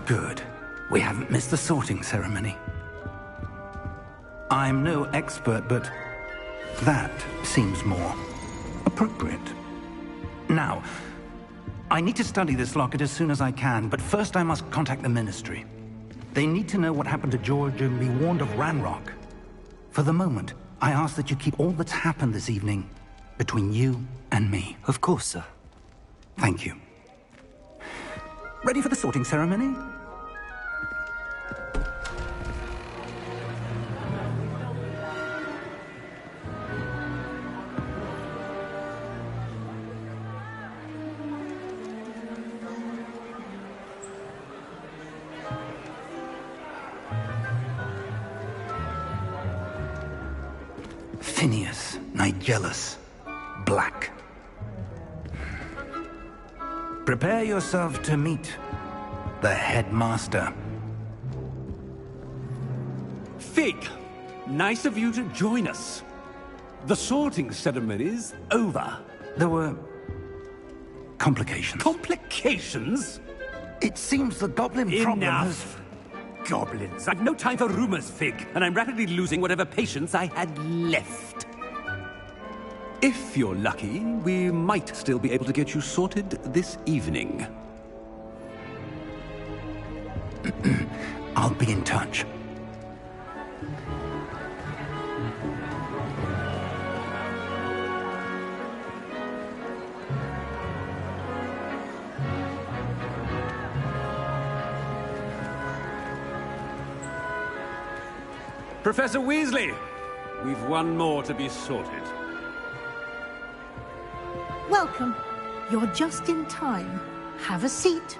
Good. We haven't missed the sorting ceremony. I'm no expert, but that seems more appropriate. Now, I need to study this locket as soon as I can, but first I must contact the Ministry. They need to know what happened to George and be warned of Ranrock. For the moment, I ask that you keep all that's happened this evening between you and me. Of course, sir. Thank you. Ready for the sorting ceremony? Phineas, Nigellus, Black. Prepare yourself to meet the headmaster. Fig, nice of you to join us. The sorting ceremony's over. There were complications. Complications? It seems the goblin problem has... Enough! Goblins. I've no time for rumors, Fig, and I'm rapidly losing whatever patience I had left. If you're lucky, we might still be able to get you sorted this evening. I'll be in touch. Professor Weasley, we've one more to be sorted. Welcome. You're just in time. Have a seat.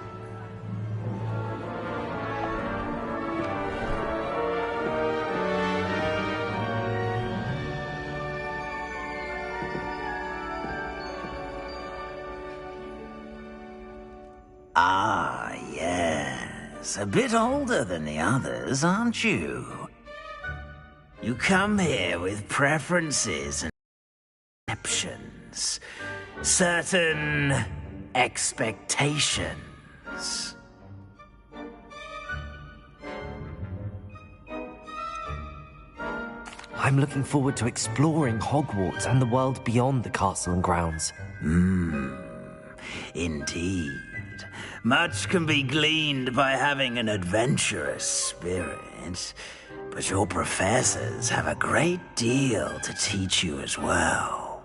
Ah, yes. A bit older than the others, aren't you? You come here with preferences and exceptions. Certain expectations. I'm looking forward to exploring Hogwarts and the world beyond the castle and grounds. Indeed. Much can be gleaned by having an adventurous spirit, but your professors have a great deal to teach you as well.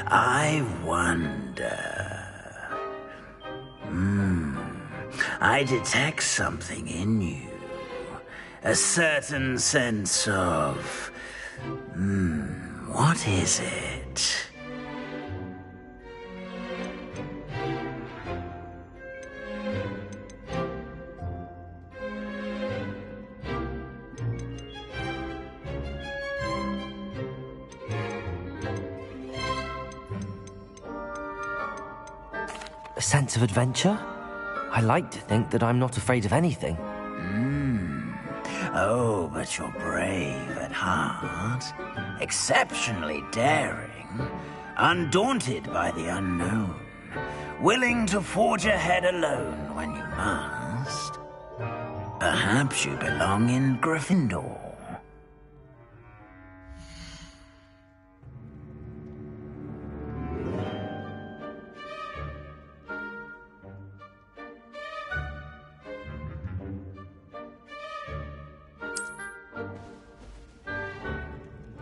I wonder... I detect something in you. A certain sense of... what is it? A sense of adventure? I like to think that I'm not afraid of anything. Oh, but you're brave at heart. Exceptionally daring. Undaunted by the unknown. Willing to forge ahead alone when you must. Perhaps you belong in Gryffindor.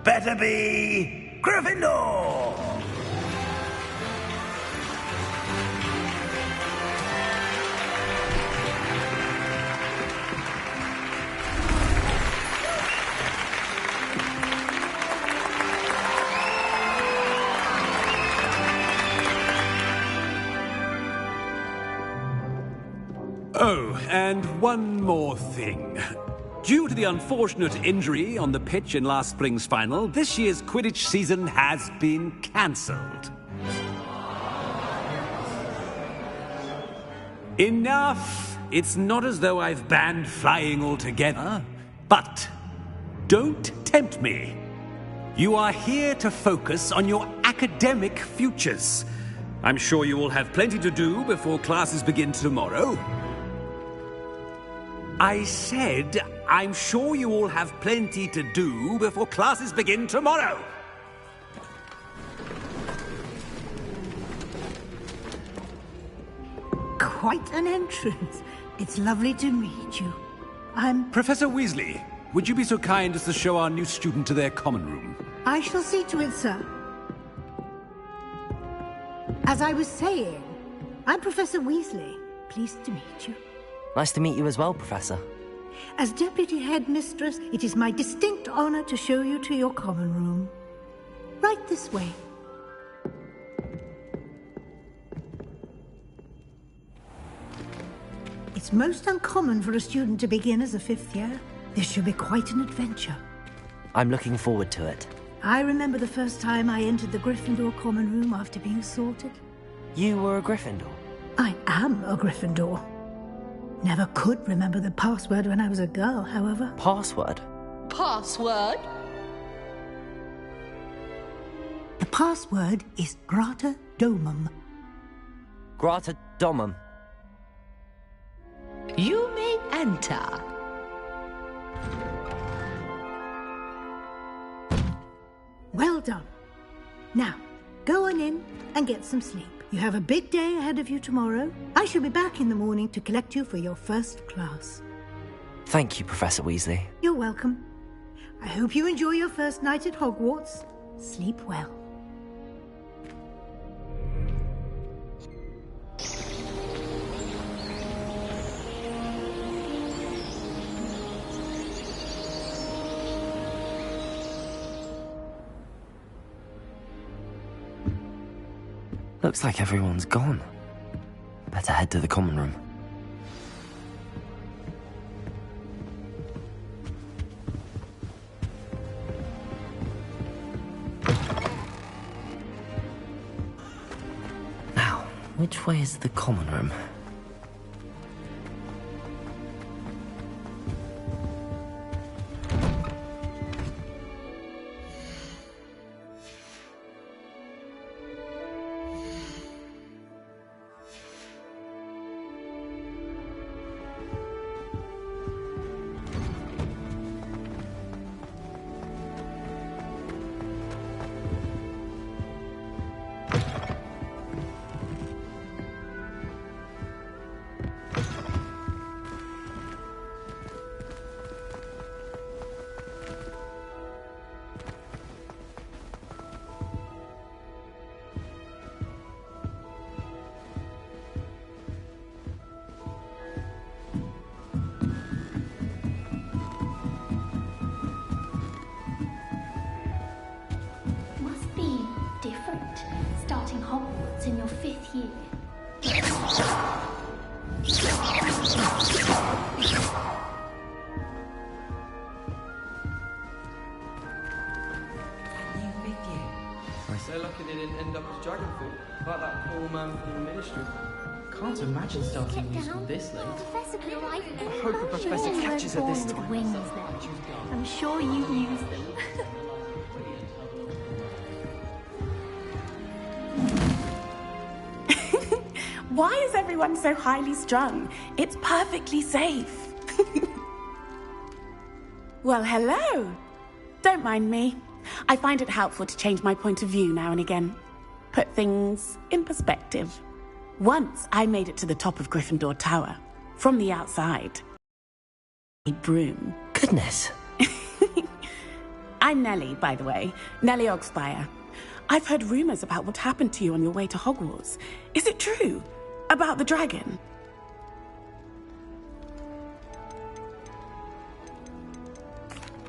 Better be Gryffindor! Oh, and one more thing. Due to the unfortunate injury on the pitch in last spring's final, this year's Quidditch season has been cancelled. Enough! It's not as though I've banned flying altogether. But don't tempt me. You are here to focus on your academic futures. I'm sure you all have plenty to do before classes begin tomorrow. I said, I'm sure you all have plenty to do before classes begin tomorrow. Quite an entrance. It's lovely to meet you. I'm... Professor Weasley, would you be so kind as to show our new student to their common room? I shall see to it, sir. As I was saying, I'm Professor Weasley. Pleased to meet you. Nice to meet you as well, Professor. As Deputy Headmistress, it is my distinct honor to show you to your common room. Right this way. It's most uncommon for a student to begin as a fifth year. This should be quite an adventure. I'm looking forward to it. I remember the first time I entered the Gryffindor common room after being sorted. You were a Gryffindor? I am a Gryffindor. Never could remember the password when I was a girl, however. Password? Password? The password is Grata Domum. Grata Domum. You may enter. Well done. Now, go on in and get some sleep. You have a big day ahead of you tomorrow. I shall be back in the morning to collect you for your first class. Thank you, Professor Weasley. You're welcome. I hope you enjoy your first night at Hogwarts. Sleep well. Looks like everyone's gone. Better head to the common room. Now, which way is the common room? Must be different, starting Hogwarts in your 5th year. So lucky they didn't end up as dragon food, like that poor man from the ministry. Can't imagine starting musical this late. Professor could arrive I hope the professor catches her this time. Wings then. I'm sure you use them. Why is everyone so highly strung? It's perfectly safe. Well, hello. Don't mind me. I find it helpful to change my point of view now and again. Put things in perspective. Once I made it to the top of Gryffindor Tower. From the outside. A broom. Goodness. I'm Nellie, by the way. Nellie Ogspire. I've heard rumors about what happened to you on your way to Hogwarts. Is it true? About the dragon?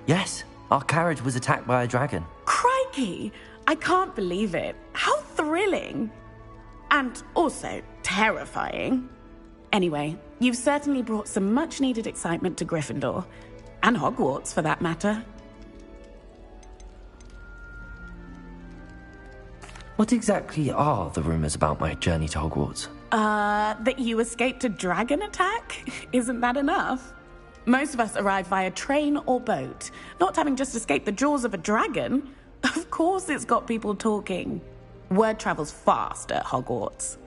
Yes, our carriage was attacked by a dragon. Crikey! I can't believe it. How thrilling! And also terrifying. Anyway, you've certainly brought some much-needed excitement to Gryffindor. And Hogwarts, for that matter. What exactly are the rumors about my journey to Hogwarts? That you escaped a dragon attack? Isn't that enough? Most of us arrive via train or boat, not having just escaped the jaws of a dragon. Of course it's got people talking. Word travels fast at Hogwarts.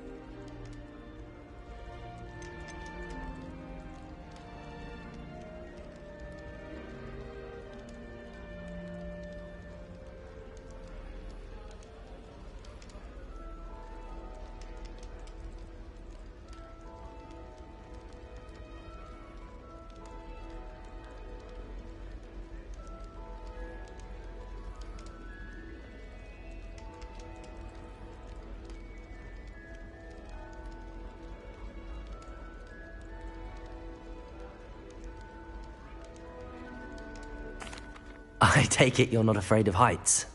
I take it you're not afraid of heights.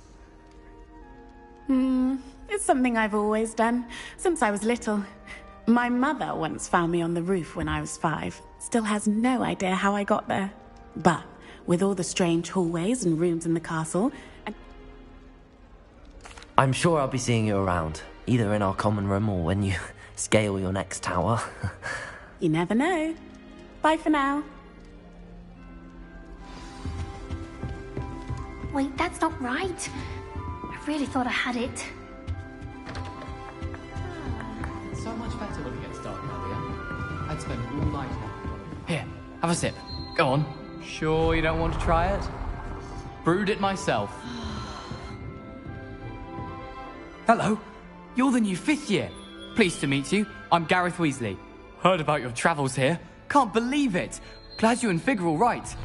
It's something I've always done, since I was little. My mother once found me on the roof when I was 5. Still has no idea how I got there. But with all the strange hallways and rooms in the castle, I'm sure I'll be seeing you around, either in our common room or when you scale your next tower. you never know. Bye for now. Wait, that's not right. I really thought I had it. It's so much better when it gets dark earlier. I'd spend all night now. Here, have a sip. Go on. Sure you don't want to try it? Brewed it myself. Hello. You're the new 5th year. Pleased to meet you. I'm Gareth Weasley. Heard about your travels here. Can't believe it. Glad you and Fig are all right.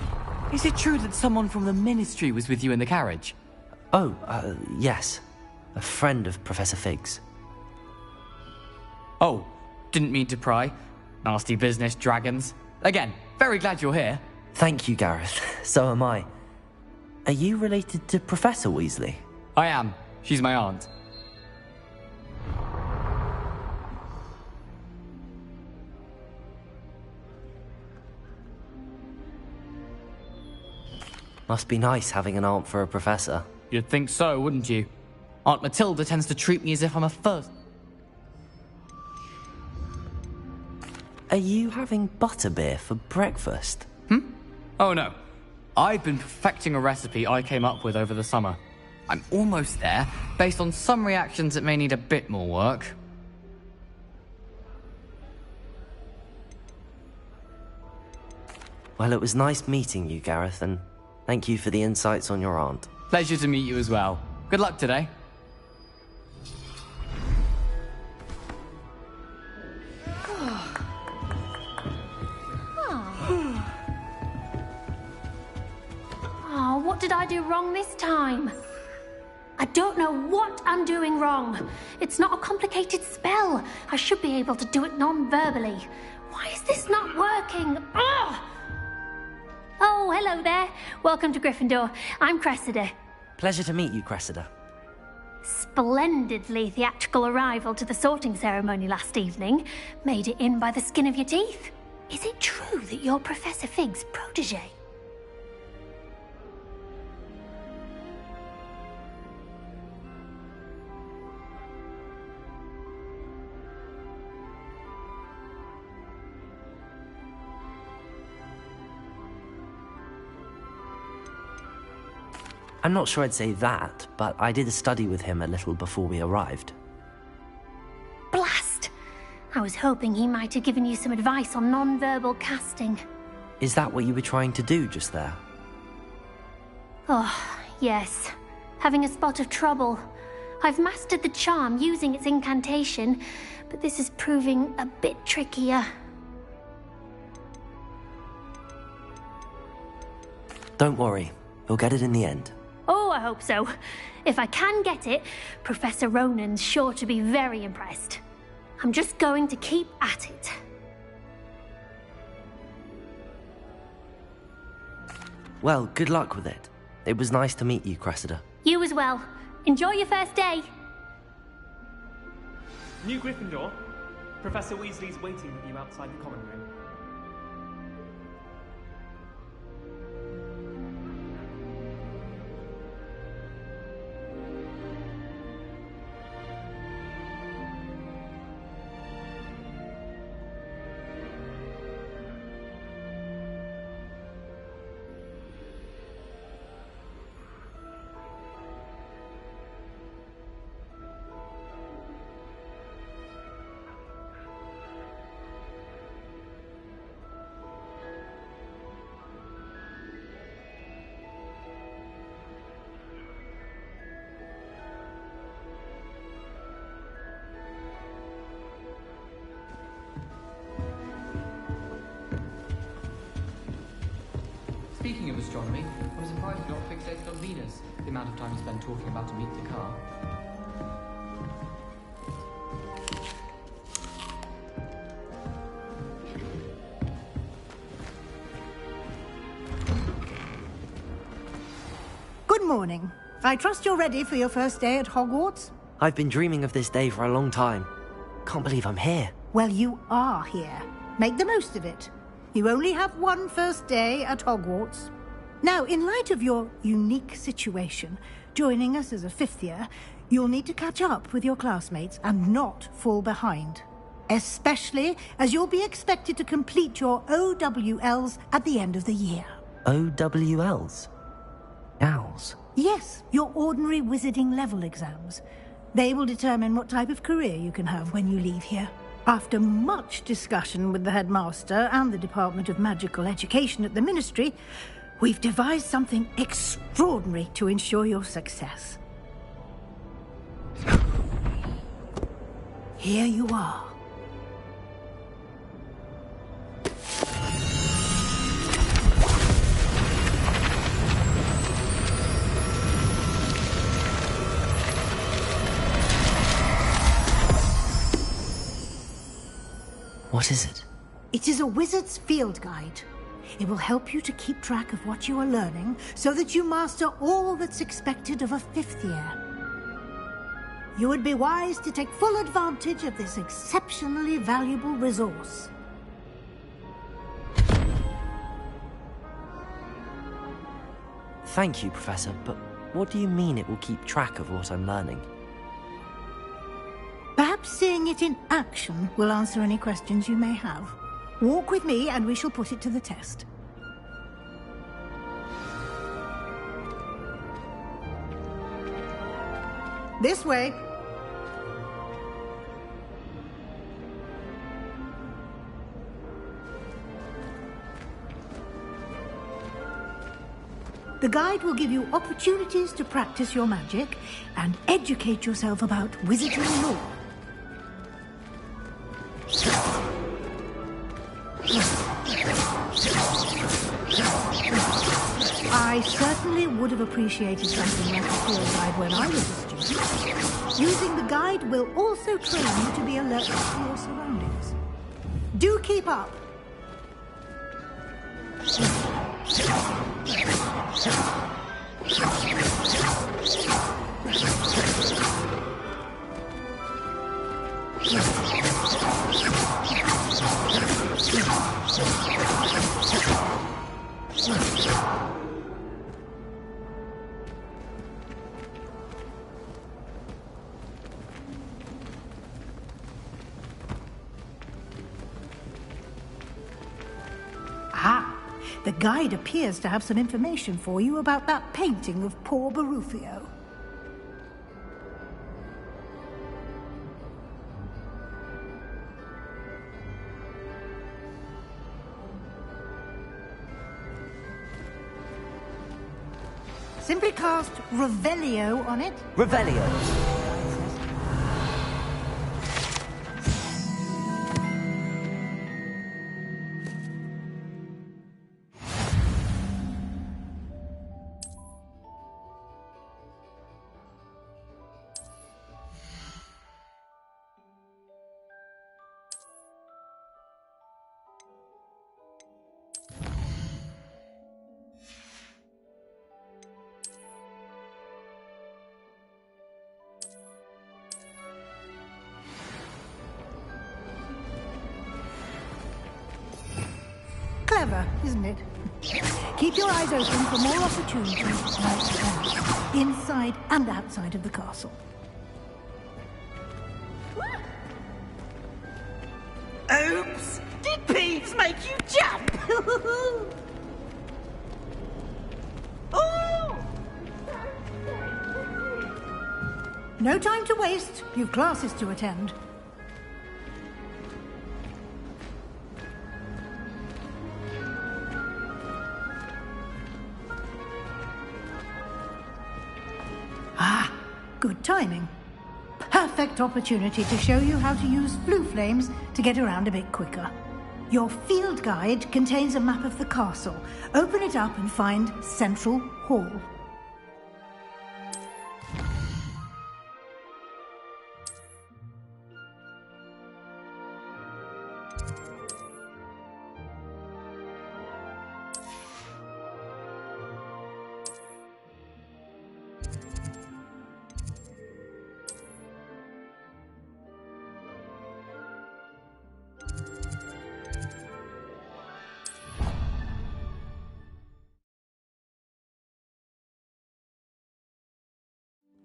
Is it true that someone from the Ministry was with you in the carriage? Oh, yes. A friend of Professor Fig's. Oh, didn't mean to pry. Nasty business, dragons. Again, very glad you're here. Thank you, Gareth. So am I. Are you related to Professor Weasley? I am. She's my aunt. Must be nice having an aunt for a professor. You'd think so, wouldn't you? Aunt Matilda tends to treat me as if I'm a first. Are you having butterbeer for breakfast? Oh no. I've been perfecting a recipe I came up with over the summer. I'm almost there, based on some reactions that may need a bit more work. Well, it was nice meeting you, Gareth, and thank you for the insights on your aunt. Pleasure to meet you as well. Good luck today. Oh, what did I do wrong this time? I don't know what I'm doing wrong. It's not a complicated spell. I should be able to do it non-verbally. Why is this not working? Ugh! Oh, hello there. Welcome to Gryffindor. I'm Cressida. Pleasure to meet you, Cressida. Splendidly theatrical arrival to the sorting ceremony last evening. Made it in by the skin of your teeth. Is it true that you're Professor Fig's protege? I'm not sure I'd say that, but I did a study with him a little before we arrived. Blast! I was hoping he might have given you some advice on non-verbal casting. Is that what you were trying to do just there? Oh, yes. Having a spot of trouble. I've mastered the charm using its incantation, but this is proving a bit trickier. Don't worry, you'll get it in the end. Oh, I hope so. If I can get it, Professor Ronan's sure to be very impressed. I'm just going to keep at it. Well, good luck with it. It was nice to meet you, Cressida. You as well. Enjoy your first day. New Gryffindor, Professor Weasley's waiting with you outside the common room. astronomy. I'm surprised you're not fixated on Venus. The amount of time you spend talking about a meet the car. Good morning. I trust you're ready for your first day at Hogwarts? I've been dreaming of this day for a long time. Can't believe I'm here. Well, you are here. Make the most of it. You only have one first day at Hogwarts. Now, in light of your unique situation, joining us as a fifth year, you'll need to catch up with your classmates and not fall behind. Especially as you'll be expected to complete your OWLs at the end of the year. OWLs? Owls? Yes, your ordinary wizarding level exams. They will determine what type of career you can have when you leave here. After much discussion with the headmaster and the Department of Magical Education at the Ministry, we've devised something extraordinary to ensure your success. Here you are. What is it? It is a wizard's field guide. It will help you to keep track of what you are learning so that you master all that's expected of a fifth year. You would be wise to take full advantage of this exceptionally valuable resource. Thank you, Professor, but what do you mean it will keep track of what I'm learning? Perhaps seeing it in action will answer any questions you may have. Walk with me and we shall put it to the test. This way. The guide will give you opportunities to practice your magic and educate yourself about wizarding lore. I certainly would have appreciated something like a field guide when I was a student. Using the guide will also train you to be alert to your surroundings. Do keep up. The guide appears to have some information for you about that painting of poor Barufio. Simply cast Revelio on it. Revelio? Clever, isn't it? Keep your eyes open for more opportunities like that, inside and outside of the castle. Oops! Did Peeves make you jump? Oh! No time to waste. You've classes to attend. Good timing. Perfect opportunity to show you how to use blue flames to get around a bit quicker. Your field guide contains a map of the castle. Open it up and find Central Hall.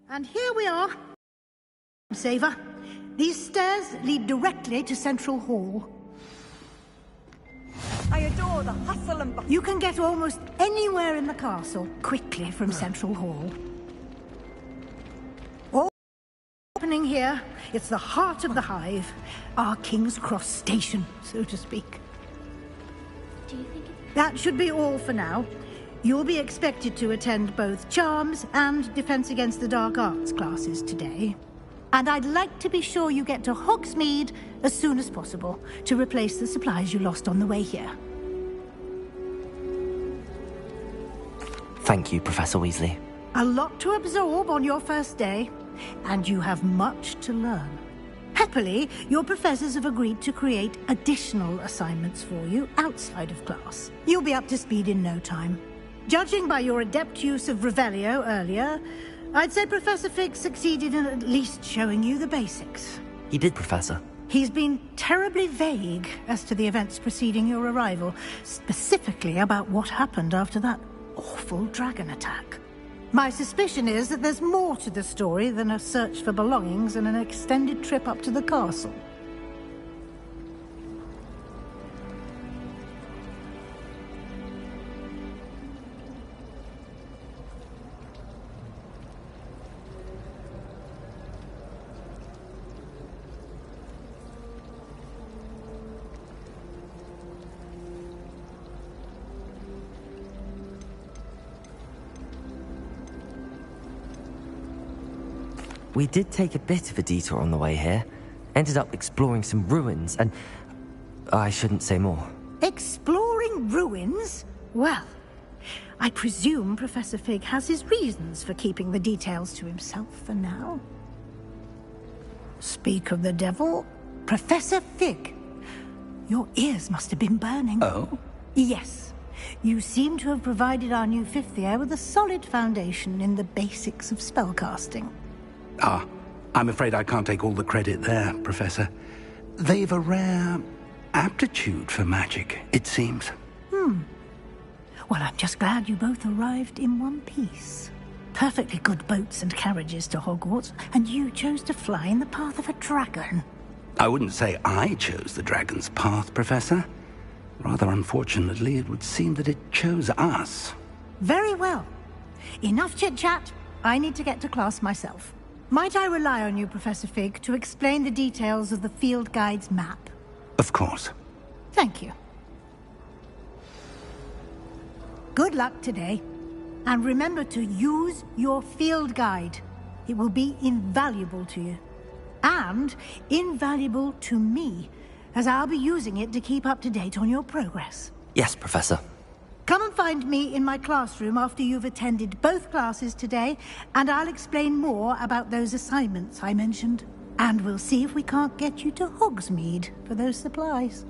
And here we are, Saver. These stairs lead directly to Central Hall. I adore the hustle and bustle. You can get almost anywhere in the castle quickly from Central Hall. All happening here, it's the heart of the hive, our King's Cross station, so to speak. Do you think That should be all for now. You'll be expected to attend both Charms and Defense Against the Dark Arts classes today. And I'd like to be sure you get to Hogsmeade as soon as possible to replace the supplies you lost on the way here. Thank you, Professor Weasley. A lot to absorb on your first day, and you have much to learn. Happily, your professors have agreed to create additional assignments for you outside of class. You'll be up to speed in no time. Judging by your adept use of Revelio earlier, I'd say Professor Fig succeeded in at least showing you the basics. He did, Professor. He's been terribly vague as to the events preceding your arrival, specifically about what happened after that awful dragon attack. My suspicion is that there's more to the story than a search for belongings and an extended trip up to the castle. We did take a bit of a detour on the way here. Ended up exploring some ruins, and I shouldn't say more. Exploring ruins? Well, I presume Professor Fig has his reasons for keeping the details to himself for now. Speak of the devil, Professor Fig. Your ears must have been burning. Oh? Yes. You seem to have provided our new fifth year with a solid foundation in the basics of spellcasting. Ah, I'm afraid I can't take all the credit there, Professor. They've a rare aptitude for magic, it seems. Well, I'm just glad you both arrived in one piece. Perfectly good boats and carriages to Hogwarts, and you chose to fly in the path of a dragon. I wouldn't say I chose the dragon's path, Professor. Rather unfortunately, it would seem that it chose us. Very well. Enough chit-chat. I need to get to class myself. Might I rely on you, Professor Fig, to explain the details of the field guide's map? Of course. Thank you. Good luck today. And remember to use your field guide. It will be invaluable to you. And invaluable to me, as I'll be using it to keep up to date on your progress. Yes, Professor. Come and find me in my classroom after you've attended both classes today, and I'll explain more about those assignments I mentioned. And we'll see if we can't get you to Hogsmeade for those supplies.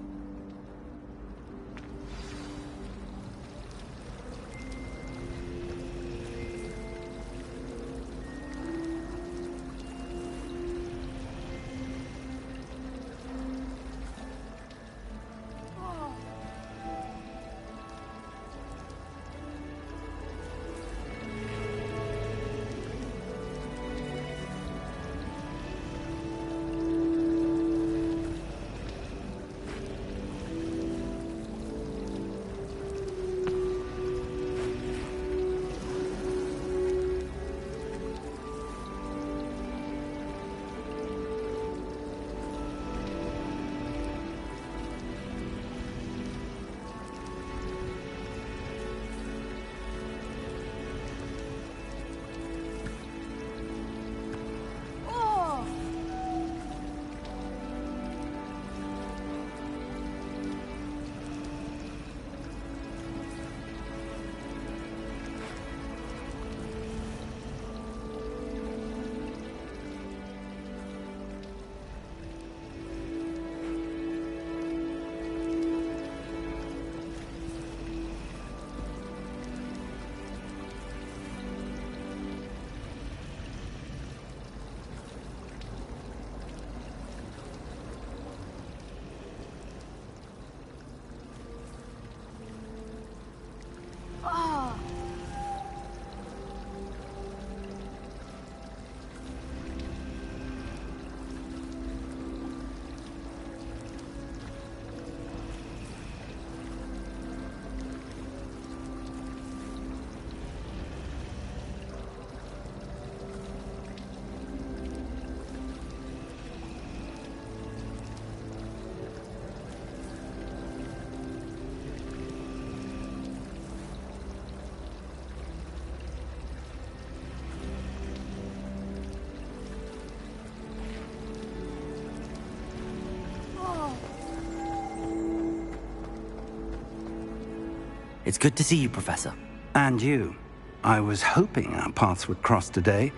It's good to see you, Professor. And you. I was hoping our paths would cross today,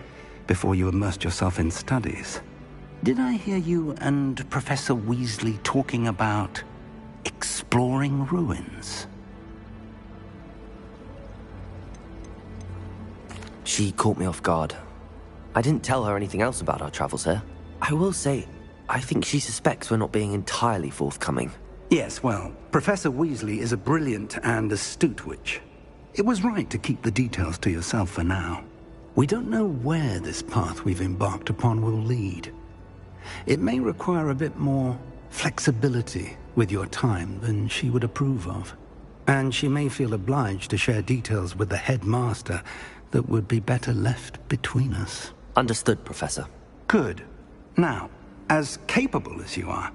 before you immersed yourself in studies. Did I hear you and Professor Weasley talking about exploring ruins? She caught me off guard. I didn't tell her anything else about our travels here. I will say, I think she suspects we're not being entirely forthcoming. Yes, well, Professor Weasley is a brilliant and astute witch. It was right to keep the details to yourself for now. We don't know where this path we've embarked upon will lead. It may require a bit more flexibility with your time than she would approve of. And she may feel obliged to share details with the headmaster that would be better left between us. Understood, Professor. Good. Now, as capable as you are,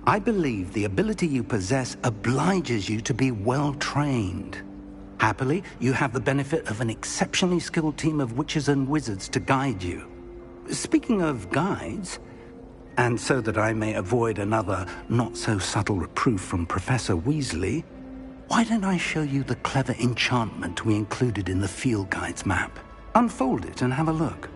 I believe the ability you possess obliges you to be well-trained. Happily, you have the benefit of an exceptionally skilled team of witches and wizards to guide you. Speaking of guides, and so that I may avoid another not-so-subtle reproof from Professor Weasley, why don't I show you the clever enchantment we included in the field guide's map? Unfold it and have a look.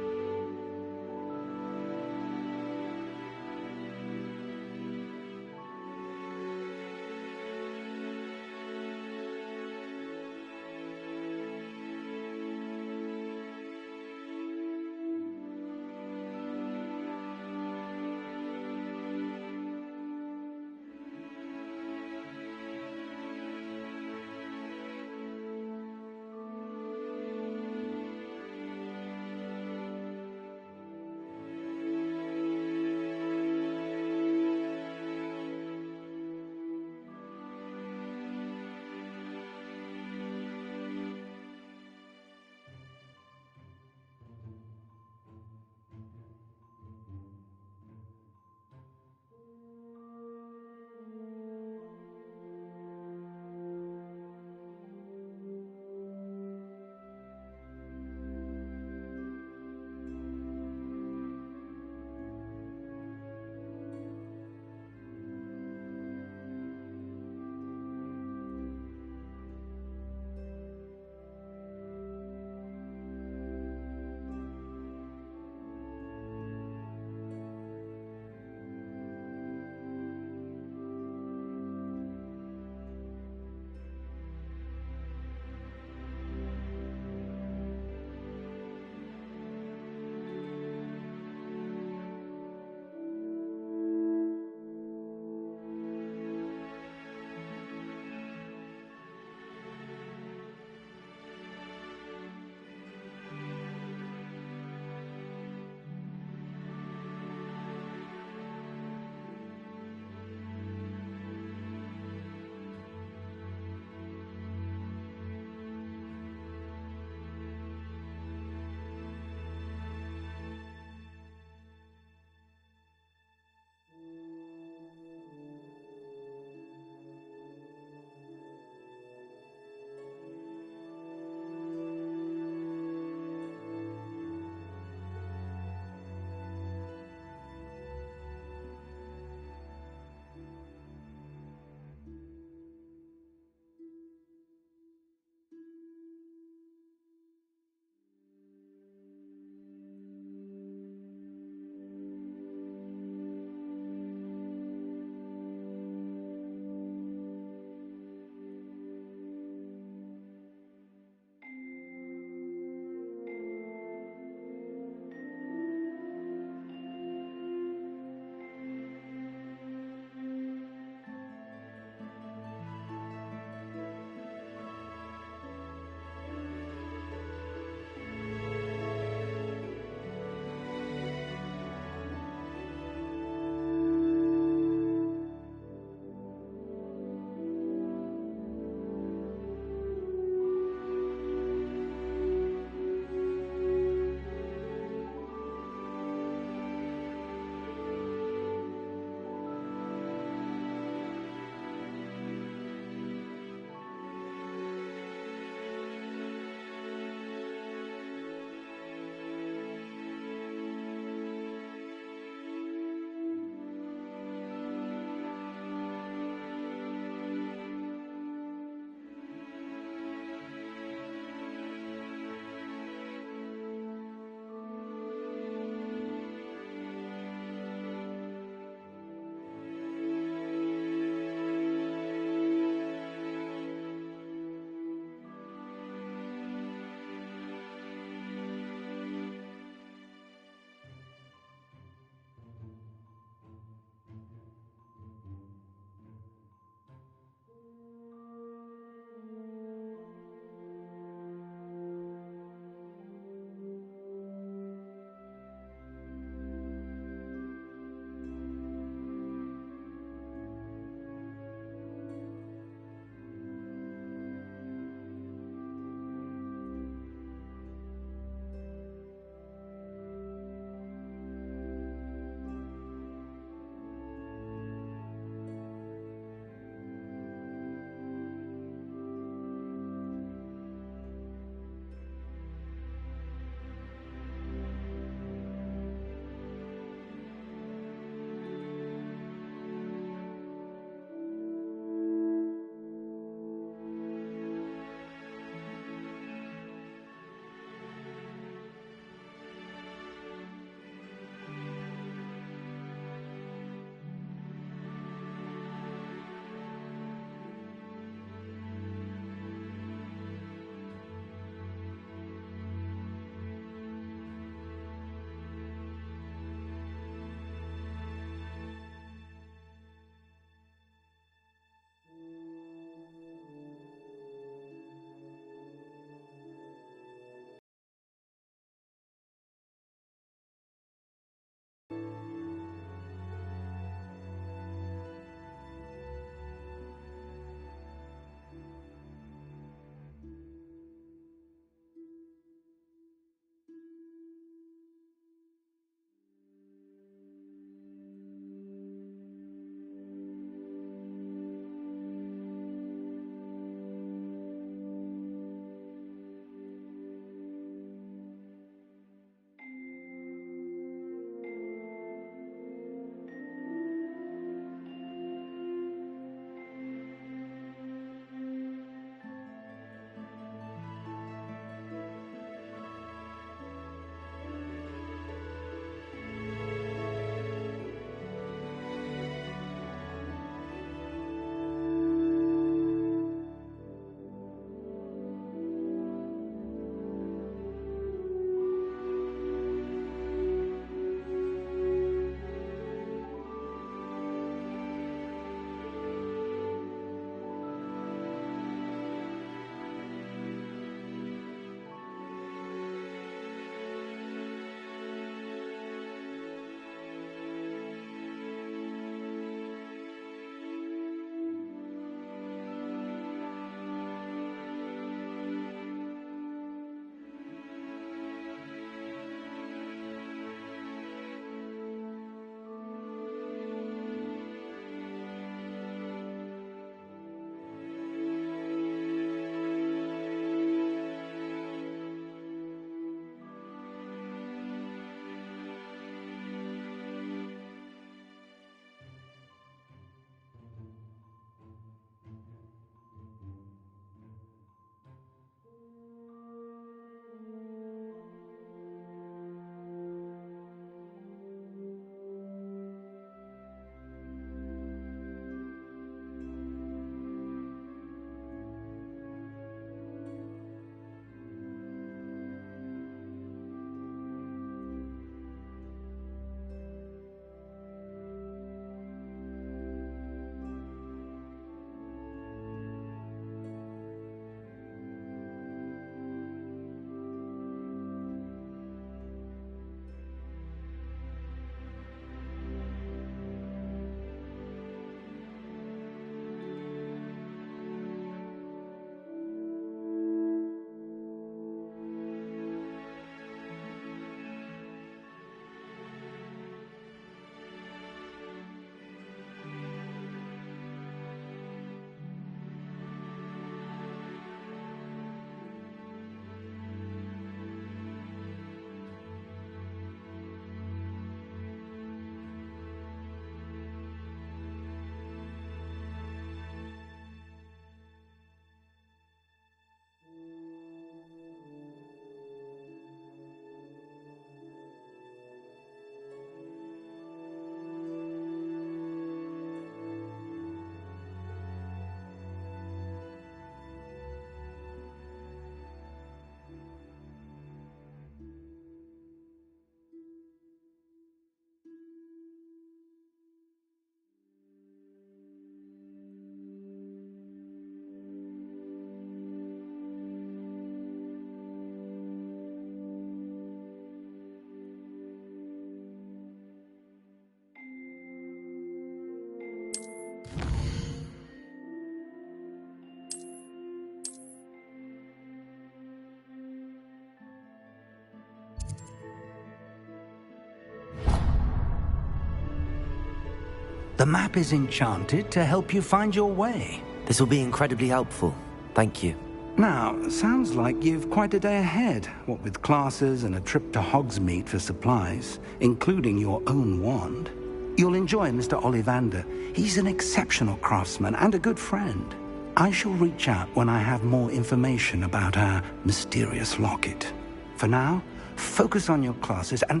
The map is enchanted to help you find your way. This will be incredibly helpful. Thank you. Now, sounds like you've quite a day ahead, what with classes and a trip to Hogsmeade for supplies, including your own wand. You'll enjoy Mr. Ollivander. He's an exceptional craftsman and a good friend. I shall reach out when I have more information about our mysterious locket. For now, focus on your classes and...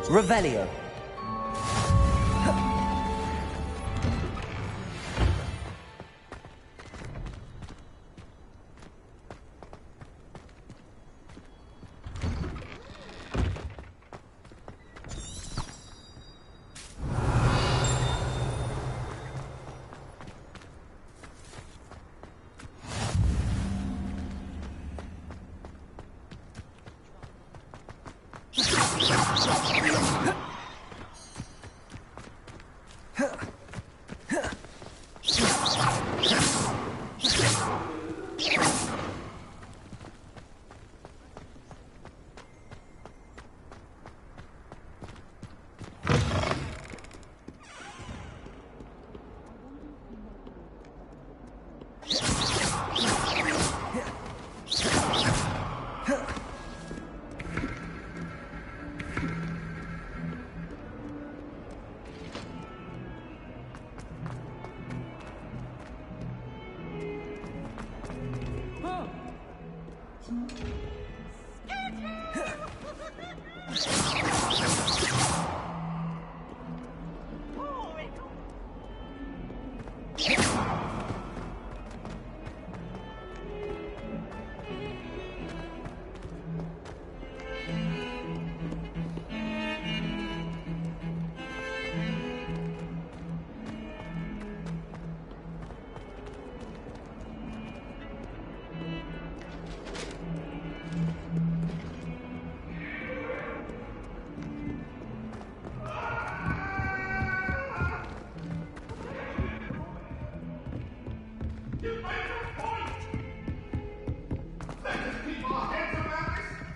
Revelio.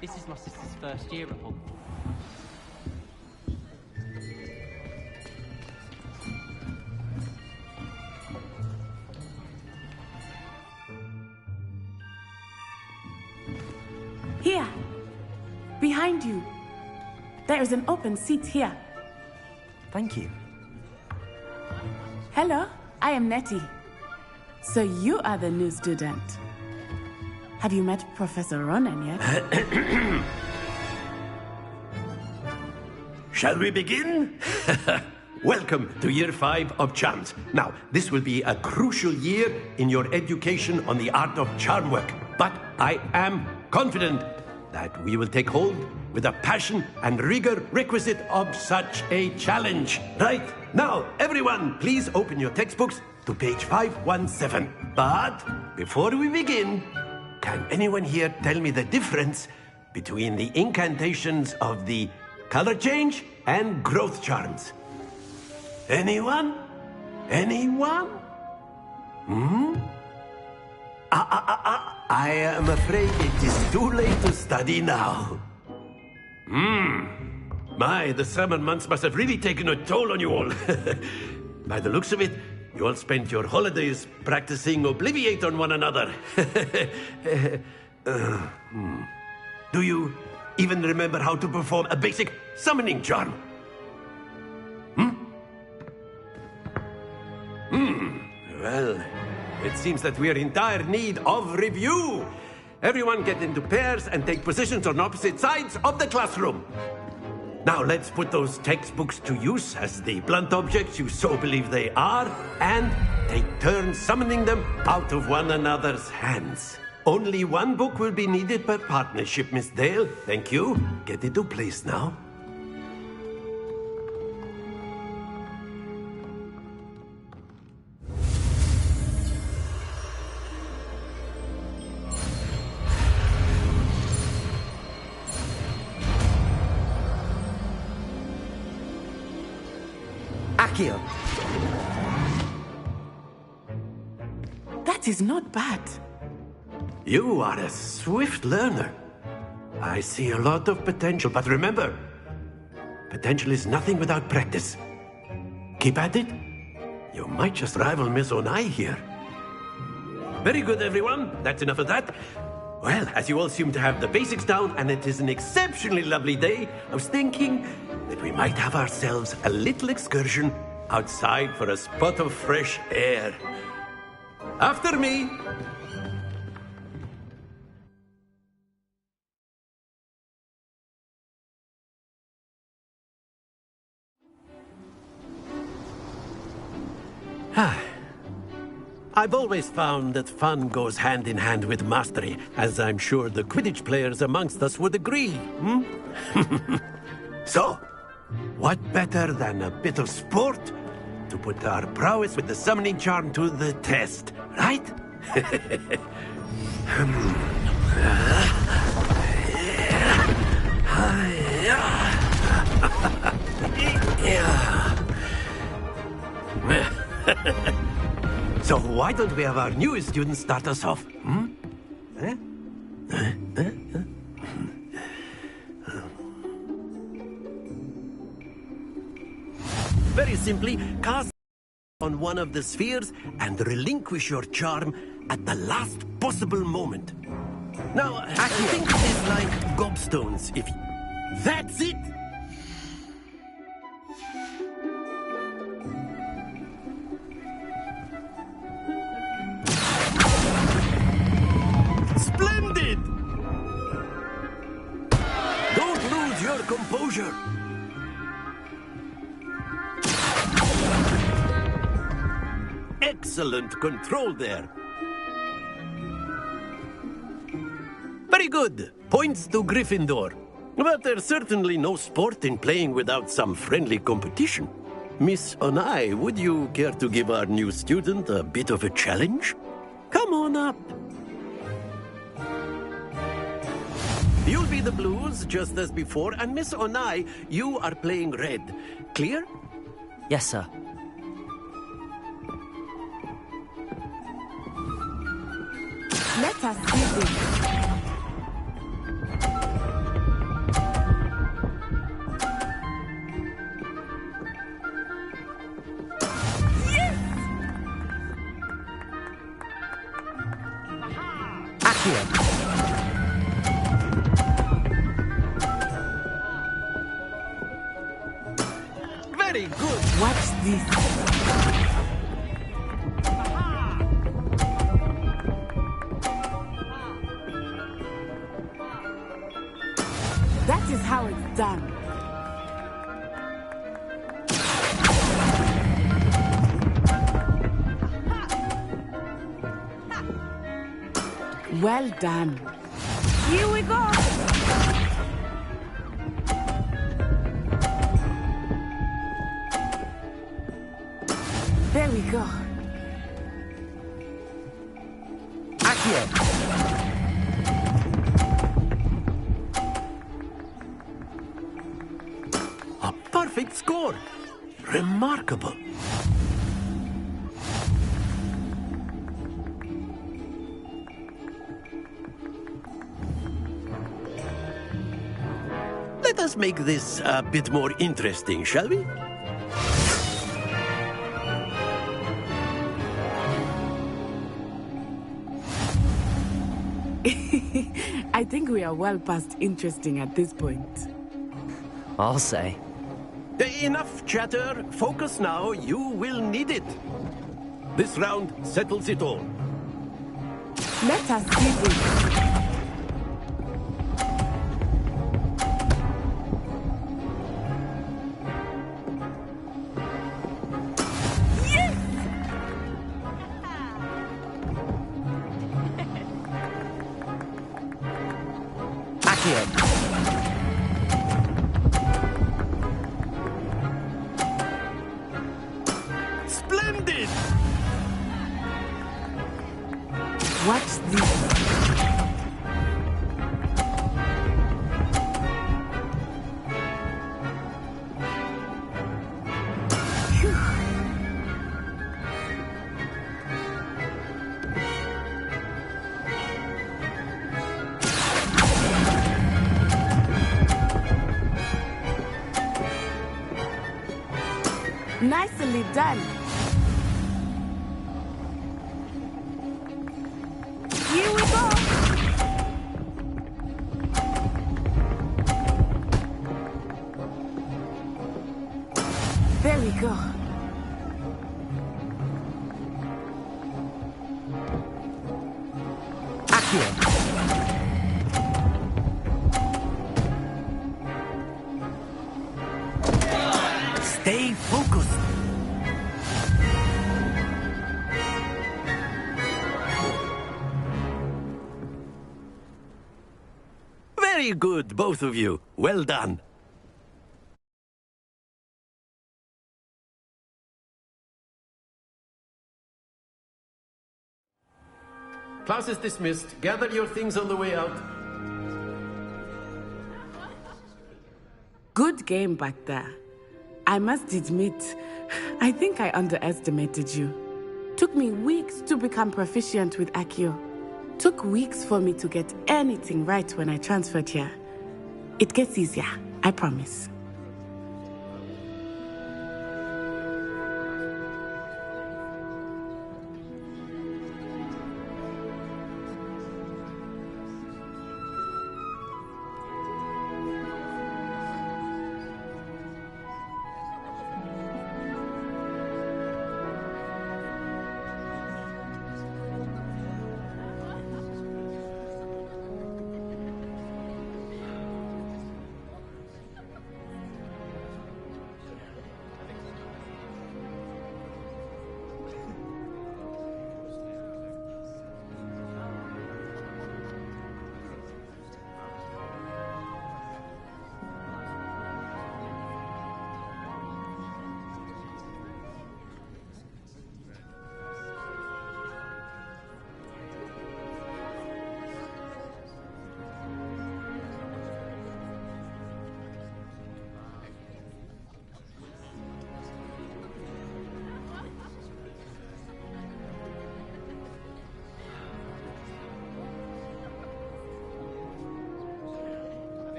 This is my sister's first year at Hogwarts. Here. Behind you. There is an open seat here. Thank you. Hello, I am Nettie. So you are the new student. Have you met Professor Ronan yet? Shall we begin? Welcome to Year 5 of Charms. Now, this will be a crucial year in your education on the art of charm work. But I am confident that we will take hold with the passion and rigor requisite of such a challenge. Right, now, everyone, please open your textbooks to page 517. But before we begin, can anyone here tell me the difference between the incantations of the color change and growth charms? Anyone? Anyone? I am afraid it is too late to study now. My, the summer months must have really taken a toll on you all. By the looks of it, you all spent your holidays practicing Obliviate on one another. Do you even remember how to perform a basic summoning charm? Well, it seems that we are in dire need of review. Everyone get into pairs and take positions on opposite sides of the classroom. Now let's put those textbooks to use as the blunt objects you so believe they are, and take turns summoning them out of one another's hands. Only one book will be needed per partnership, Miss Dale. Thank you. Get into place now. Accio. That is not bad. You are a swift learner. I see a lot of potential, but remember, potential is nothing without practice. Keep at it. You might just rival Miss Onai here. Very good, everyone. That's enough of that. Well, as you all seem to have the basics down, and it is an exceptionally lovely day, I was thinking that we might have ourselves a little excursion outside for a spot of fresh air. After me. I've always found that fun goes hand in hand with mastery, as I'm sure the Quidditch players amongst us would agree. So, what better than a bit of sport to put our prowess with the summoning charm to the test, right? So why don't we have our newest student start us off? Very simply, cast on one of the spheres and relinquish your charm at the last possible moment. Now, I think it is like gobstones. If that's it. Splendid! Don't lose your composure. Excellent control there. Very good. Points to Gryffindor. But there's certainly no sport in playing without some friendly competition. Miss Onai, would you care to give our new student a bit of a challenge? Come on up. You'll be the blues, just as before, and Miss Onai, you are playing red. Clear? Yes, sir. Let us see this. Yes! Accio. Very good. Watch this. That is how it's done. Well done. Here we go. There we go. Accio. A perfect score. Remarkable. Let us make this a bit more interesting, shall we? I think we are well past interesting at this point. I'll say. Enough chatter. Focus now. You will need it. This round settles it all. Let us see this. Splendid! Watch this. Nicely done. Here we go. There we go. Stay focused. Very good, both of you. Well done. Class is dismissed. Gather your things on the way out. Good game back there. I must admit, I think I underestimated you. Took me weeks to become proficient with Accio. Took weeks for me to get anything right when I transferred here. It gets easier, I promise.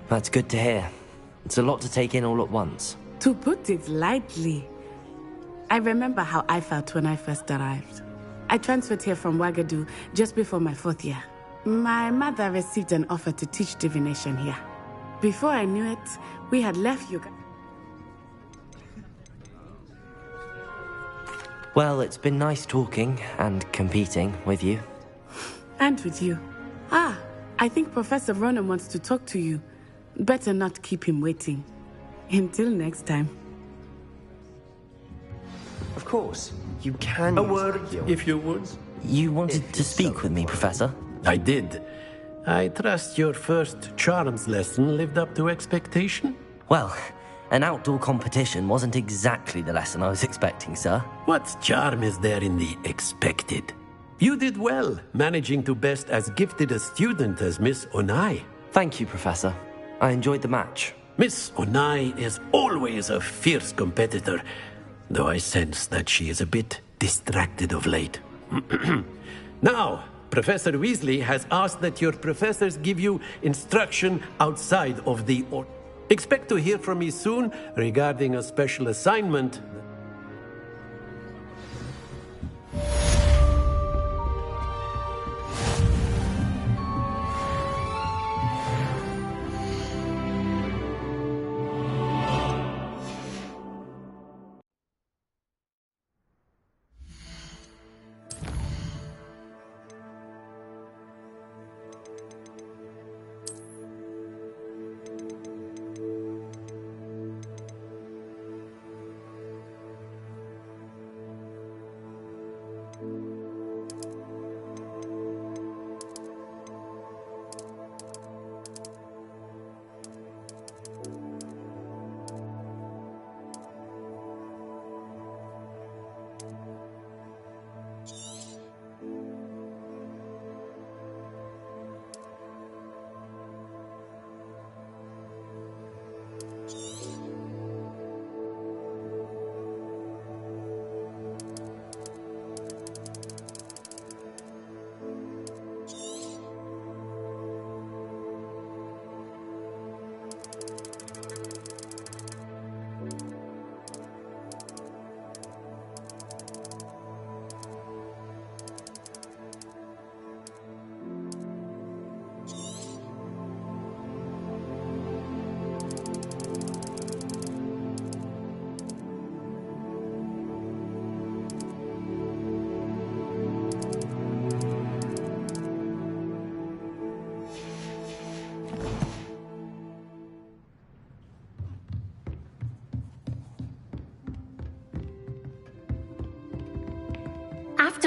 That's good to hear. It's a lot to take in all at once. To put it lightly, I remember how I felt when I first arrived. I transferred here from Wagadu just before my 4th year. My mother received an offer to teach divination here. Before I knew it, we had left Uganda. Well, it's been nice talking and competing with you. And with you. I think Professor Ronan wants to talk to you. Better not keep him waiting. Until next time. Of course, you can. A word, if you would. You wanted to speak with me, Professor? I did. I trust your first charms lesson lived up to expectation? Well, an outdoor competition wasn't exactly the lesson I was expecting, sir. What charm is there in the expected? You did well, managing to best as gifted a student as Miss Onai. Thank you, Professor. I enjoyed the match. Miss Onai is always a fierce competitor, though I sense that she is a bit distracted of late. Now, Professor Weasley has asked that your professors give you instruction outside of the Expect to hear from me soon regarding a special assignment.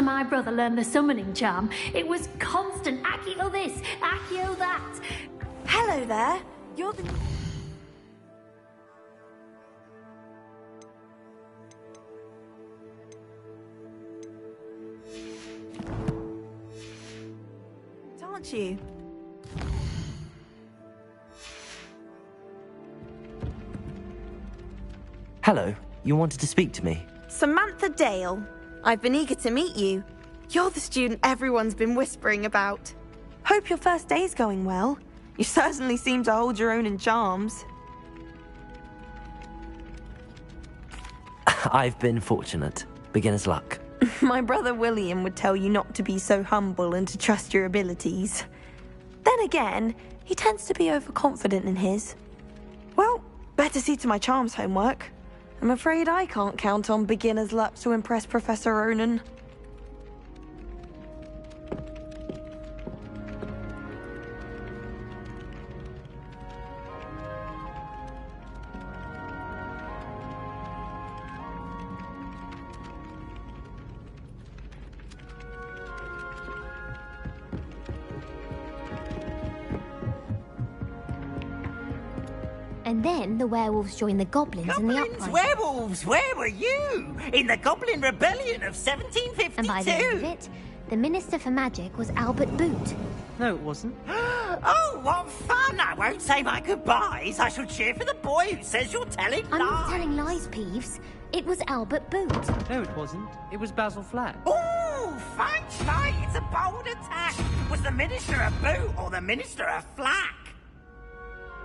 after my brother learned the summoning charm, it was constant Accio this, Accio that. Hello there. You're the... aren't you? Hello, you wanted to speak to me? Samantha Dale. I've been eager to meet you. You're the student everyone's been whispering about. Hope your first day's going well. You certainly seem to hold your own in charms. I've been fortunate. Beginner's luck. My brother William would tell you not to be so humble and to trust your abilities. Then again, he tends to be overconfident in his. Well, better see to my charms homework. I'm afraid I can't count on beginner's luck to impress Professor Ronan. And then the werewolves joined the goblins in the Goblins, uprising. werewolves, where were you? In the Goblin Rebellion of 1752. And by the end of it, the Minister for Magic was Albert Boot. No, it wasn't. Oh, what fun! I won't say my goodbyes. I shall cheer for the boy who says you're telling I'm lies. not telling lies, Peeves. It was Albert Boot. No, it wasn't. It was Basil Flack. Ooh, fine tonight. It's a bold attack. Was the Minister a boot or the Minister a flack?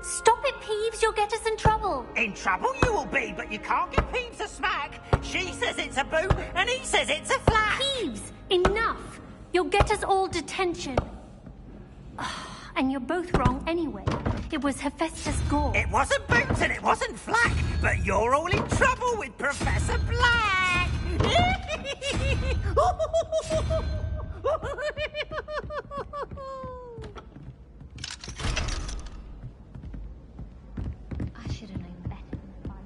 Stop it, Peeves. You'll get us in trouble. In trouble you will be, but you can't give Peeves a smack. She says it's a boot, and he says it's a flack. Peeves, enough. You'll get us all detention. And you're both wrong anyway. It was Hephaestus Gore. It wasn't boot and it wasn't flack, but you're all in trouble with Professor Black. I should have known better than to fight.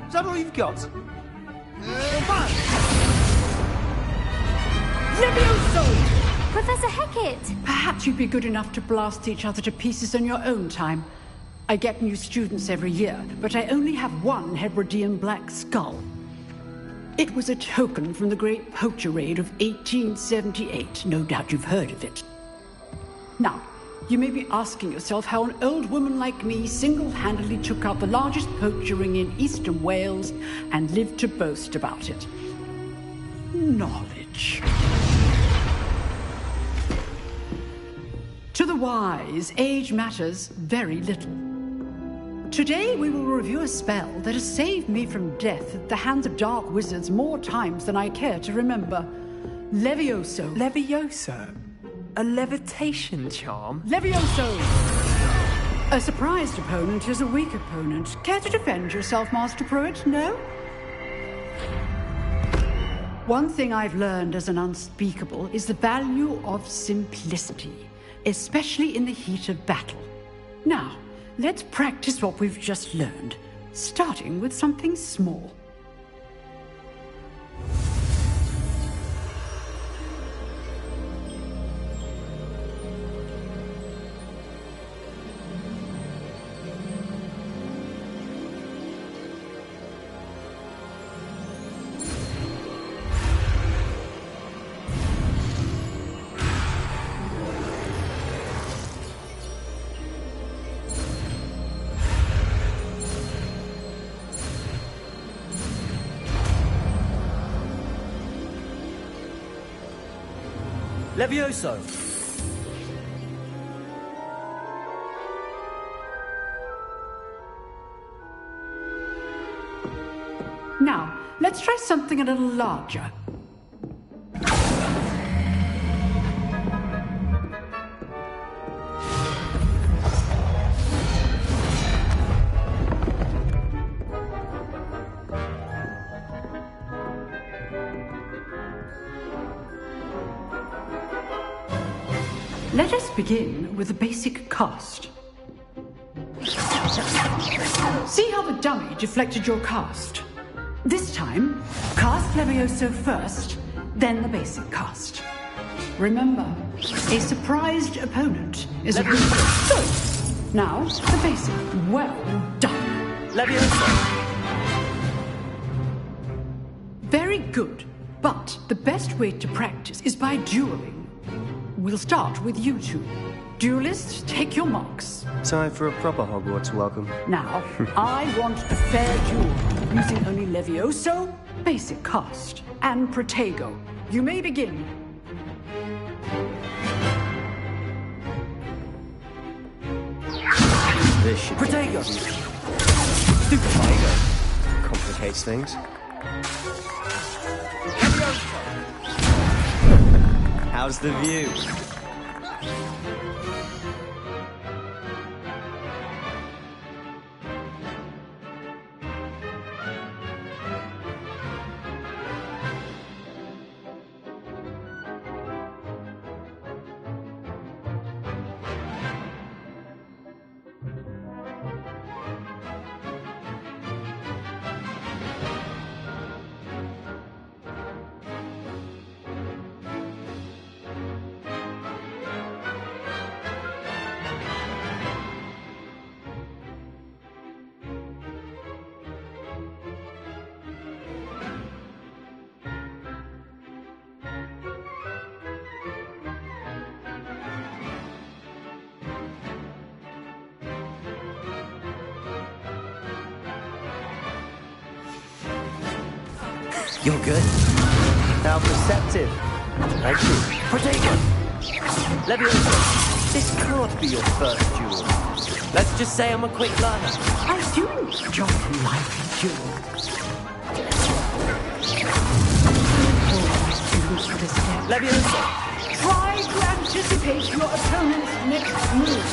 Is that all you've got? Levioso! Professor Hecat! Perhaps you'd be good enough to blast each other to pieces in your own time. I get new students every year, but I only have one Hebridean black skull. It was a token from the Great Poacher Raid of 1878. No doubt you've heard of it. Now, you may be asking yourself how an old woman like me single-handedly took out the largest poacher ring in eastern Wales and lived to boast about it. Knowledge. To the wise, age matters very little. Today we will review a spell that has saved me from death at the hands of dark wizards more times than I care to remember. Levioso. Levioso? A levitation charm? Levioso! A surprised opponent is a weak opponent. Care to defend yourself, Master Pruitt? No? One thing I've learned as an unspeakable is the value of simplicity, especially in the heat of battle. Now, let's practice what we've just learned, starting with something small. Levioso! Now, let's try something a little larger. Let us begin with the basic cast. See how the dummy deflected your cast? This time, cast Levioso first, then the basic cast. Remember, a surprised opponent is a good choice. Now, the basic. Well done. Levioso! Very good, but the best way to practice is by dueling. We'll start with you two. Duelists, take your marks. Time for a proper Hogwarts welcome. Now, I want a fair duel, using only Levioso, basic cast, and Protego. You may begin. This should Protego! Stupid Protego. Complicates things. How's the view? You're good. How perceptive. Thank you. Protego! Leviosa! This can't be your first duel. Let's just say I'm a quick learner. I do enjoy life duels. Leviosa! Try to anticipate your opponent's next move.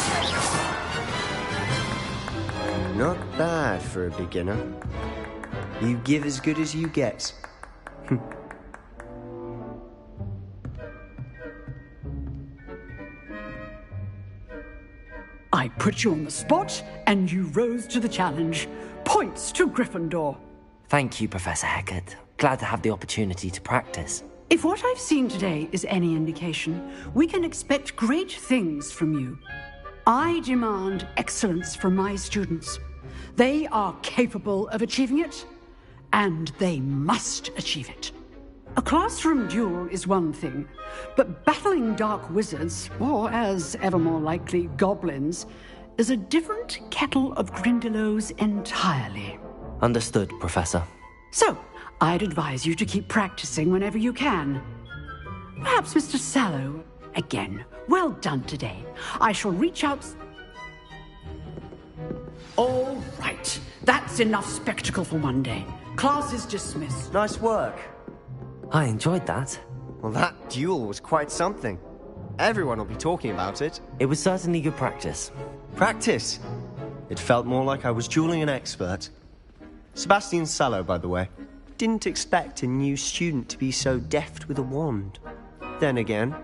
Not bad for a beginner. You give as good as you get. I put you on the spot, and you rose to the challenge. Points to Gryffindor. Thank you, Professor Hecat. Glad to have the opportunity to practice. If what I've seen today is any indication, we can expect great things from you. I demand excellence from my students. They are capable of achieving it, and they must achieve it. A classroom duel is one thing, but battling dark wizards, or as ever more likely, goblins, is a different kettle of Grindylows entirely. Understood, Professor. So, I'd advise you to keep practicing whenever you can. Perhaps Mr. Sallow, again, well done today. I shall reach out... All right, that's enough spectacle for one day. Class is dismissed. Nice work. I enjoyed that. Well, that duel was quite something. Everyone will be talking about it. It was certainly good practice. Practice? It felt more like I was dueling an expert. Sebastian Sallow, by the way. Didn't expect a new student to be so deft with a wand. Then again,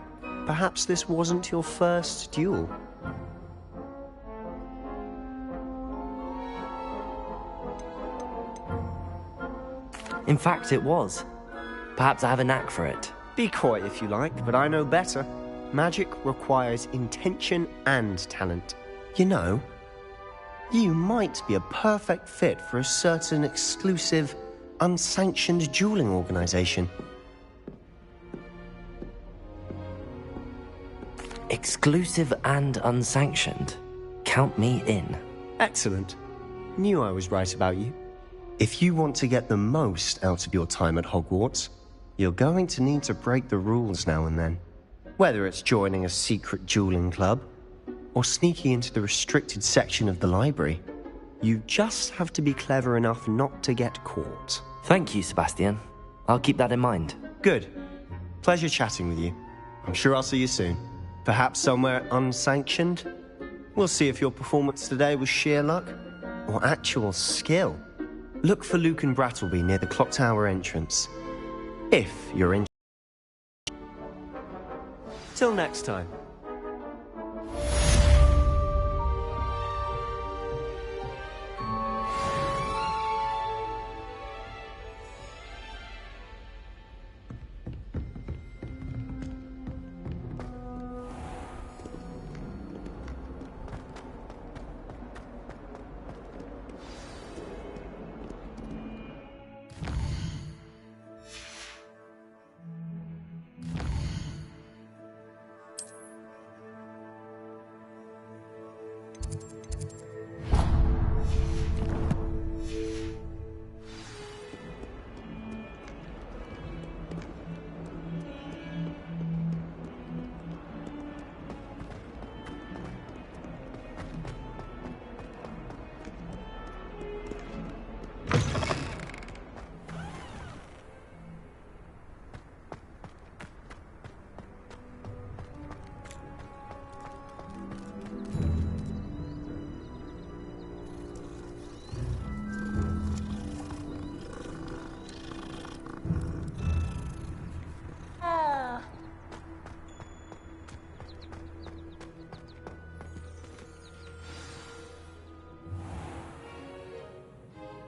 perhaps this wasn't your first duel. In fact, it was. Perhaps I have a knack for it. Be coy if you like, but I know better. Magic requires intention and talent. You know, you might be a perfect fit for a certain exclusive, unsanctioned dueling organization. Exclusive and unsanctioned. Count me in. Excellent. Knew I was right about you. If you want to get the most out of your time at Hogwarts, you're going to need to break the rules now and then. Whether it's joining a secret dueling club, or sneaking into the restricted section of the library, you just have to be clever enough not to get caught. Thank you, Sebastian. I'll keep that in mind. Good. Pleasure chatting with you. I'm sure I'll see you soon. Perhaps somewhere unsanctioned? We'll see if your performance today was sheer luck, or actual skill. Look for Luke and Brattleby near the clock tower entrance. If you're in. Till next time.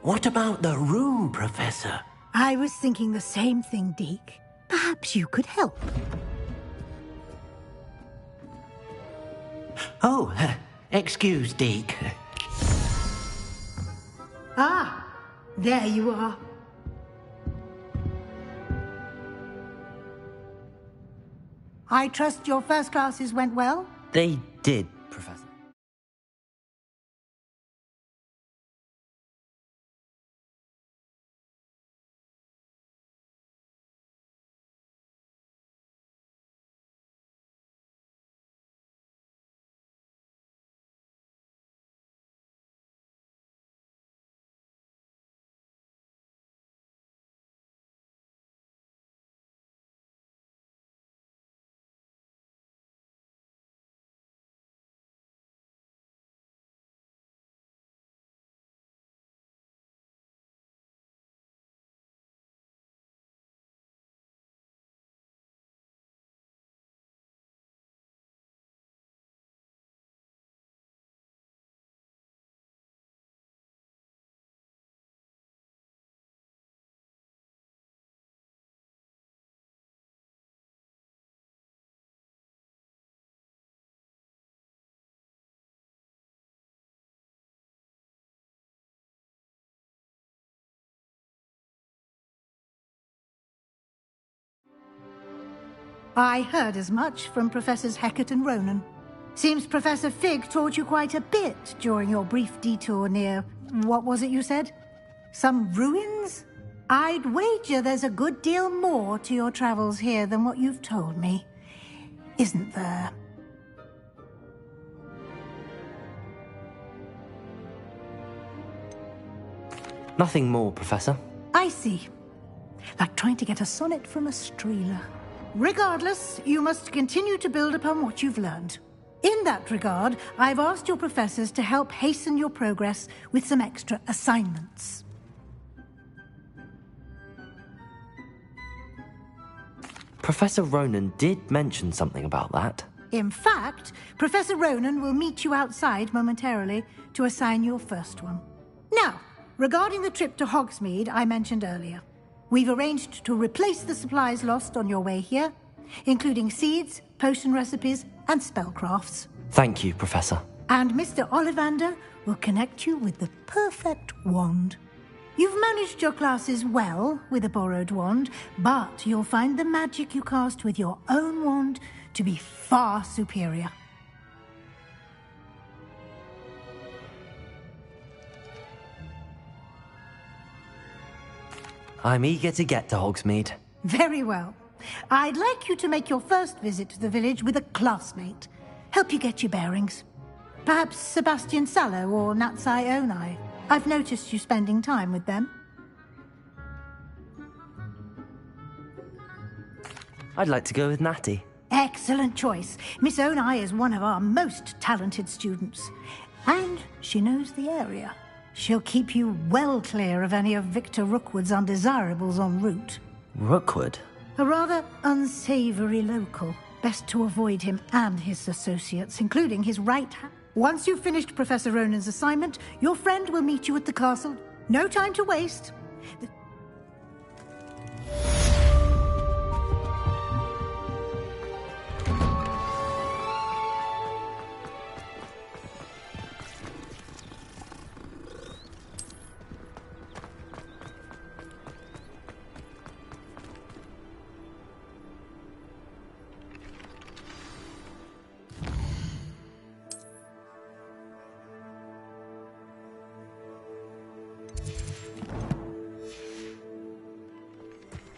What about the room, Professor? I was thinking the same thing, Deke. Perhaps you could help. Oh, excuse, Deke. Ah, there you are. I trust your first classes went well? They did, Professor. I heard as much from Professors Hecat and Ronan. Seems Professor Fig taught you quite a bit during your brief detour near... what was it you said? Some ruins? I'd wager there's a good deal more to your travels here than what you've told me. Isn't there? Nothing more, Professor. I see. Like trying to get a sonnet from a streeler. Regardless, you must continue to build upon what you've learned. In that regard, I've asked your professors to help hasten your progress with some extra assignments. Professor Ronan did mention something about that. In fact, Professor Ronan will meet you outside momentarily to assign your first one. Now, regarding the trip to Hogsmeade I mentioned earlier, we've arranged to replace the supplies lost on your way here, including seeds, potion recipes, and spellcrafts. Thank you, Professor. And Mr. Ollivander will connect you with the perfect wand. You've managed your classes well with a borrowed wand, but you'll find the magic you cast with your own wand to be far superior. I'm eager to get to Hogsmeade. Very well. I'd like you to make your first visit to the village with a classmate. Help you get your bearings. Perhaps Sebastian Sallow or Natsai Onai. I've noticed you spending time with them. I'd like to go with Natty. Excellent choice. Miss Onai is one of our most talented students. And she knows the area. She'll keep you well clear of any of Victor Rookwood's undesirables en route. Rookwood? A rather unsavory local. Best to avoid him and his associates, including his right hand. Once you've finished Professor Ronan's assignment, your friend will meet you at the castle. No time to waste.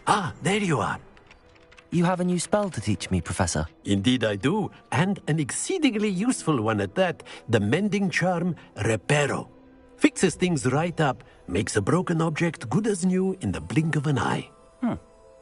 Ah, there you are. You have a new spell to teach me, Professor. Indeed I do, and an exceedingly useful one at that. The mending charm, Reparo. Fixes things right up, makes a broken object good as new in the blink of an eye.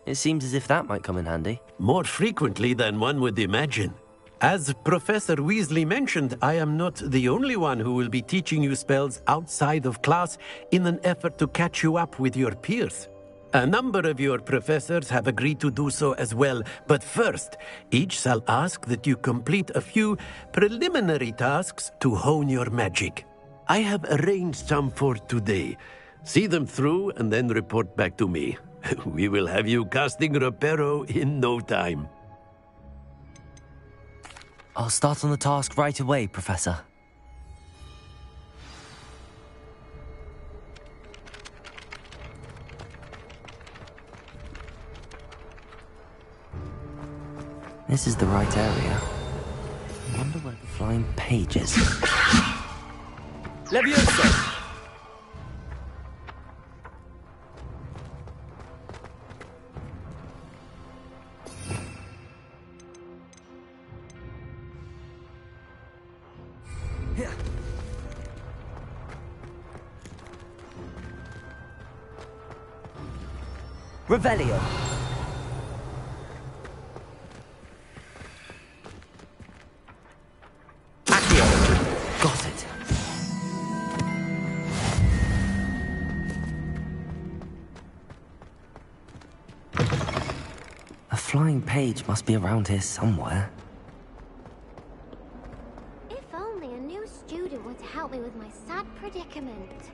It seems as if that might come in handy. More frequently than one would imagine. As Professor Weasley mentioned, I am not the only one who will be teaching you spells outside of class in an effort to catch you up with your peers. A number of your professors have agreed to do so as well, but first, each shall ask that you complete a few preliminary tasks to hone your magic. I have arranged some for today. See them through and then report back to me. We will have you casting Reparo in no time. I'll start on the task right away, Professor. This is the right area. I wonder where the flying page is. Levioso! Revelio. Got it. A flying page must be around here somewhere. If only a new student were to help me with my sad predicament.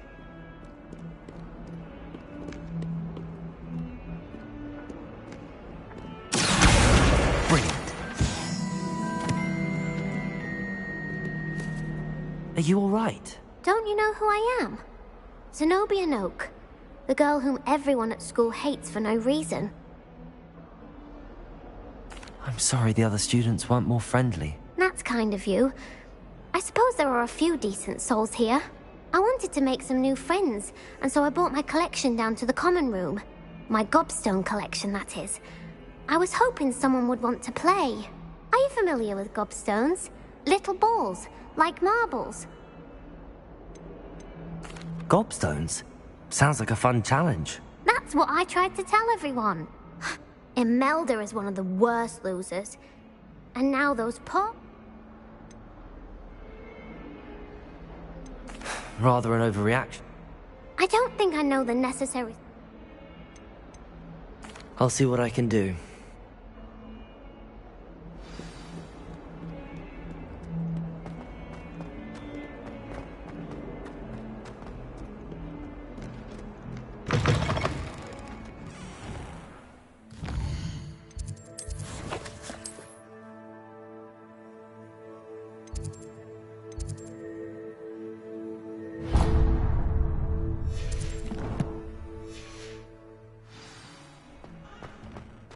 Brilliant. Are you all right? Don't you know who I am? Zenobia Noak, the girl whom everyone at school hates for no reason. I'm sorry the other students weren't more friendly. That's kind of you. I suppose there are a few decent souls here. I wanted to make some new friends, and so I brought my collection down to the common room. My gobstone collection, that is. I was hoping someone would want to play. Are you familiar with gobstones? Little balls, like marbles. Gobstones? Sounds like a fun challenge. That's what I tried to tell everyone. Imelda is one of the worst losers. And now those Rather an overreaction. I don't think I know the necessary... I'll see what I can do.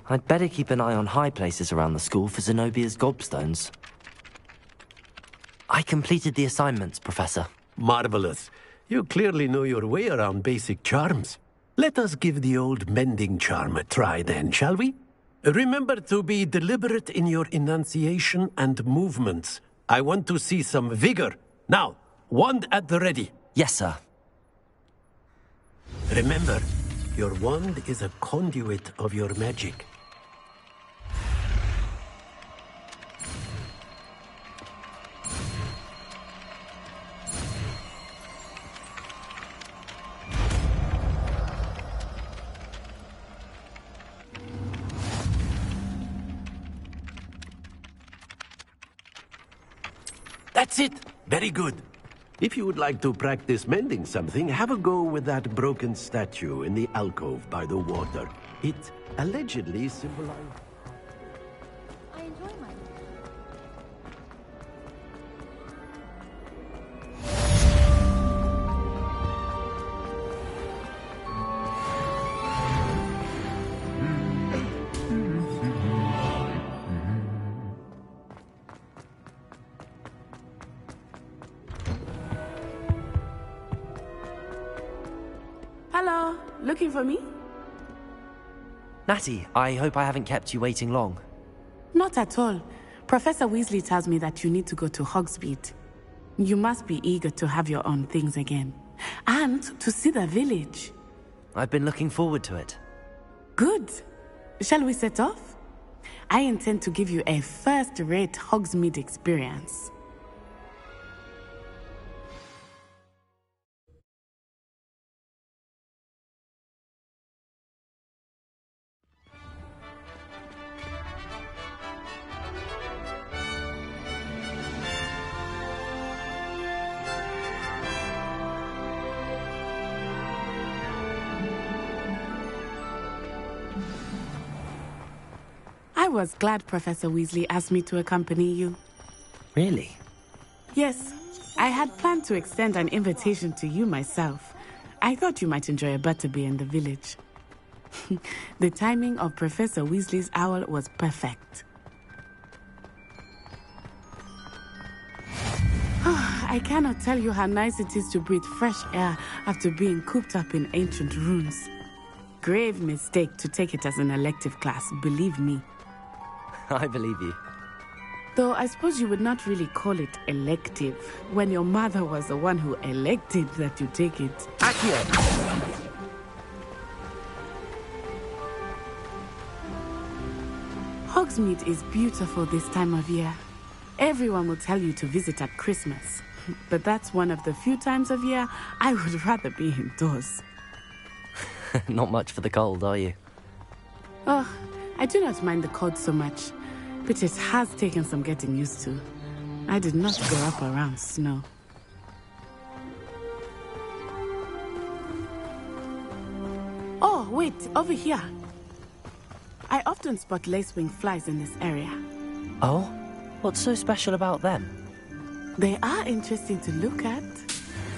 I'd better keep an eye on high places around the school for Zenobia's gobstones. I completed the assignments, Professor. Marvelous. You clearly know your way around basic charms. Let us give the old mending charm a try then, shall we? Remember to be deliberate in your enunciation and movements. I want to see some vigor. Now, wand at the ready. Yes, sir. Remember, your wand is a conduit of your magic. That's it! Very good. If you would like to practice mending something, have a go with that broken statue in the alcove by the water. It allegedly symbolizes... I enjoy my... Hello, looking for me? Natty, I hope I haven't kept you waiting long. Not at all. Professor Weasley tells me that you need to go to Hogsmeade. You must be eager to have your own things again. And to see the village. I've been looking forward to it. Good. Shall we set off? I intend to give you a first-rate Hogsmeade experience. I was glad Professor Weasley asked me to accompany you. Really? Yes, I had planned to extend an invitation to you myself. I thought you might enjoy a butterbeer in the village. The timing of Professor Weasley's owl was perfect. I cannot tell you how nice it is to breathe fresh air after being cooped up in ancient ruins. Grave mistake to take it as an elective class, believe me. I believe you. Though I suppose you would not really call it elective when your mother was the one who elected that you take it. Accio! Hogsmeade is beautiful this time of year. Everyone will tell you to visit at Christmas. But that's one of the few times of year I would rather be indoors. Not much for the cold, are you? Oh, I do not mind the cold so much, but it has taken some getting used to. I did not grow up around snow. Oh, wait, over here. I often spot lacewing flies in this area. Oh? What's so special about them? They are interesting to look at,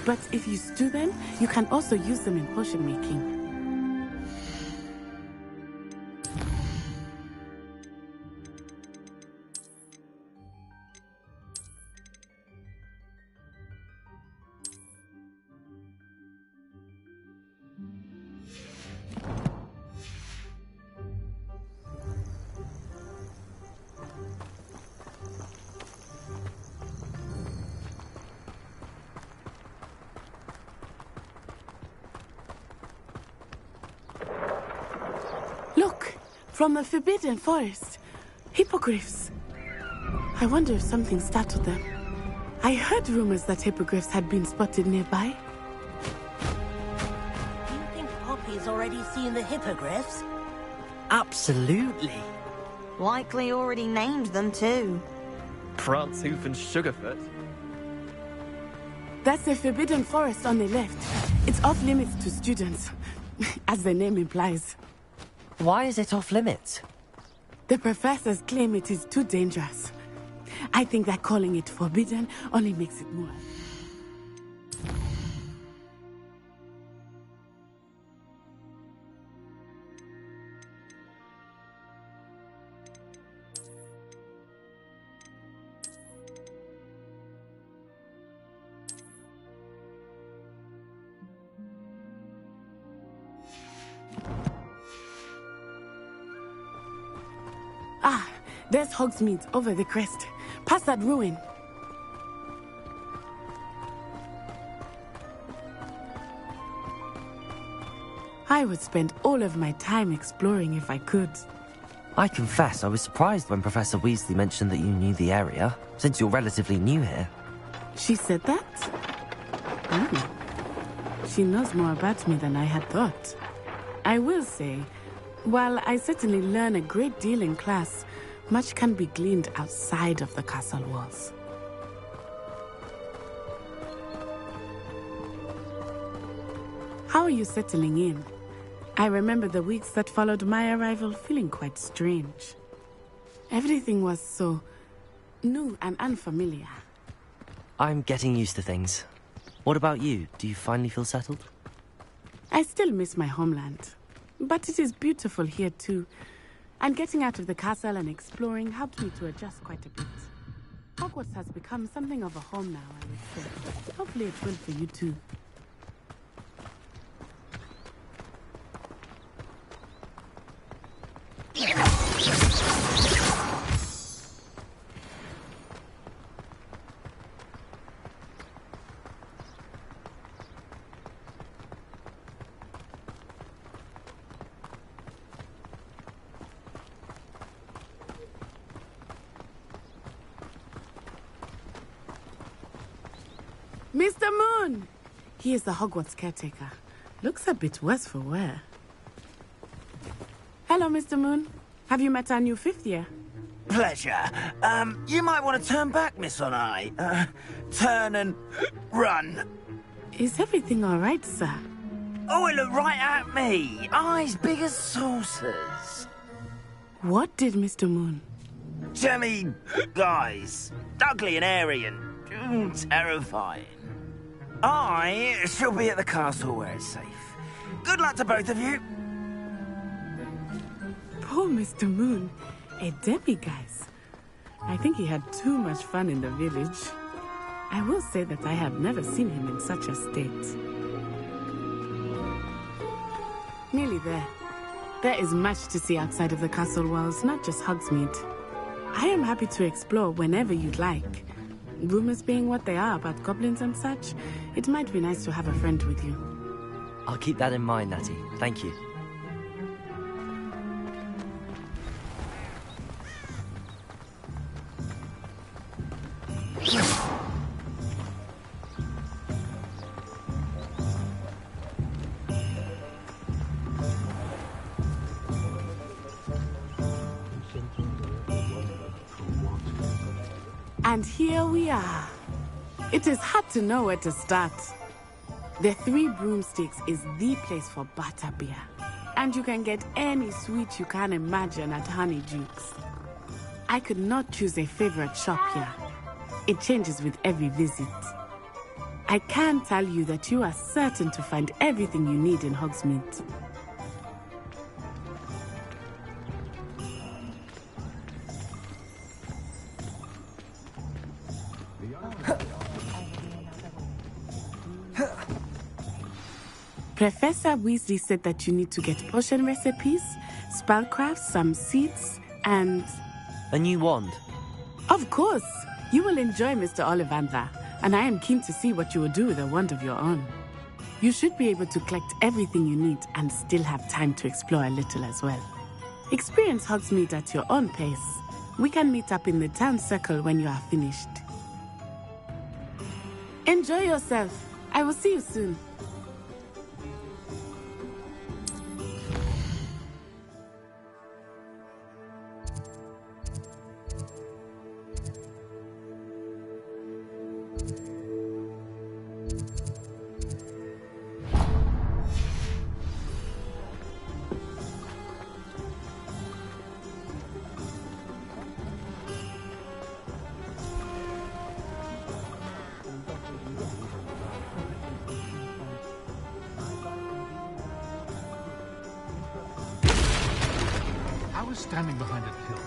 but if you stew them, you can also use them in potion making. From the Forbidden Forest. Hippogriffs. I wonder if something startled them. I heard rumors that hippogriffs had been spotted nearby. Do you think Poppy's already seen the hippogriffs? Absolutely. Likely already named them too. Prancehoof and Sugarfoot. That's the Forbidden Forest on the left. It's off limits to students, as the name implies. Why is it off limits? The professors claim it is too dangerous. I think that calling it forbidden only makes it more. Ah, there's Hogsmeade over the crest. Past that ruin. I would spend all of my time exploring if I could. I confess I was surprised when Professor Weasley mentioned that you knew the area, since you're relatively new here. She said that? She knows more about me than I had thought. I will say, while I certainly learn a great deal in class, much can be gleaned outside of the castle walls. How are you settling in? I remember the weeks that followed my arrival feeling quite strange. Everything was so new and unfamiliar. I'm getting used to things. What about you? Do you finally feel settled? I still miss my homeland, but it is beautiful here too. And getting out of the castle and exploring helped me to adjust quite a bit. Hogwarts has become something of a home now, I would say. Hopefully it will for you too. Mr. Moon! He is the Hogwarts caretaker. Looks a bit worse for wear. Hello, Mr. Moon. Have you met our new fifth year? Pleasure. You might want to turn back, Miss On-Eye. Turn and run. Is everything all right, sir? Oh, it looked right at me. Eyes big as saucers. What did Mr. Moon? Jemmy, guys. Ugly and airy and terrifying. I shall be at the castle where it's safe. Good luck to both of you. Poor Mr. Moon. A demiguise. I think he had too much fun in the village. I will say that I have never seen him in such a state. Nearly there. There is much to see outside of the castle walls, not just Hogsmeade. I am happy to explore whenever you'd like. Rumors being what they are about goblins and such, it might be nice to have a friend with you. I'll keep that in mind, Natty. Thank you. And here we are. It is hard to know where to start. The Three Broomsticks is the place for butterbeer. And you can get any sweet you can imagine at Honeydukes. I could not choose a favorite shop here. It changes with every visit. I can tell you that you are certain to find everything you need in Hogsmeade. Professor Weasley said that you need to get potion recipes, spellcraft, some seeds, and... a new wand? Of course! You will enjoy Mr. Ollivander, and I am keen to see what you will do with a wand of your own. You should be able to collect everything you need and still have time to explore a little as well. Experience Hogsmeade at your own pace. We can meet up in the town circle when you are finished. Enjoy yourself. I will see you soon. I was standing behind a hill.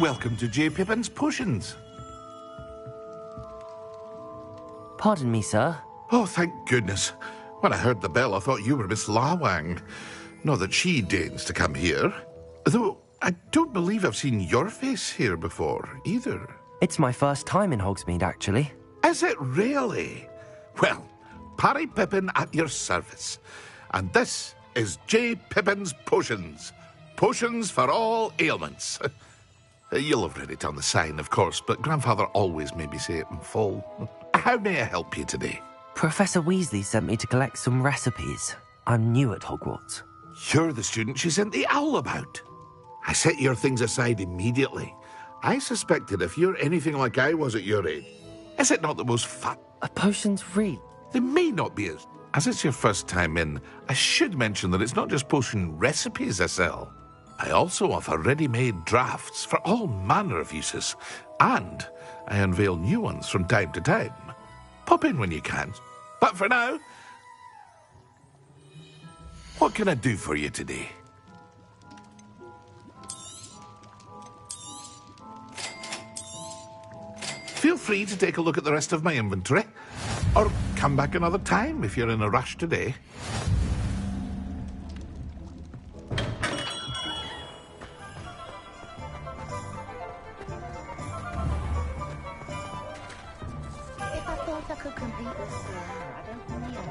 Welcome to J. Pippin's Potions. Pardon me, sir. Oh, thank goodness. When I heard the bell, I thought you were Miss Lawang. Not that she deigns to come here. Though, I don't believe I've seen your face here before, either. It's my first time in Hogsmeade, actually. Is it really? Well, Parry Pippin at your service. And this is J. Pippin's Potions. Potions for all ailments. You'll have read it on the sign, of course, but Grandfather always made me say it in full. How may I help you today? Professor Weasley sent me to collect some recipes. I'm new at Hogwarts. You're the student she sent the owl about. I set your things aside immediately. I suspected if you're anything like I was at your age, is it not the most fun? Potions read. They may not be as it's your first time in, I should mention that it's not just potion recipes I sell. I also offer ready-made drafts for all manner of uses, and I unveil new ones from time to time. Pop in when you can. But for now, what can I do for you today? Feel free to take a look at the rest of my inventory, or come back another time if you're in a rush today. If I thought I could compete with Sarah, I don't think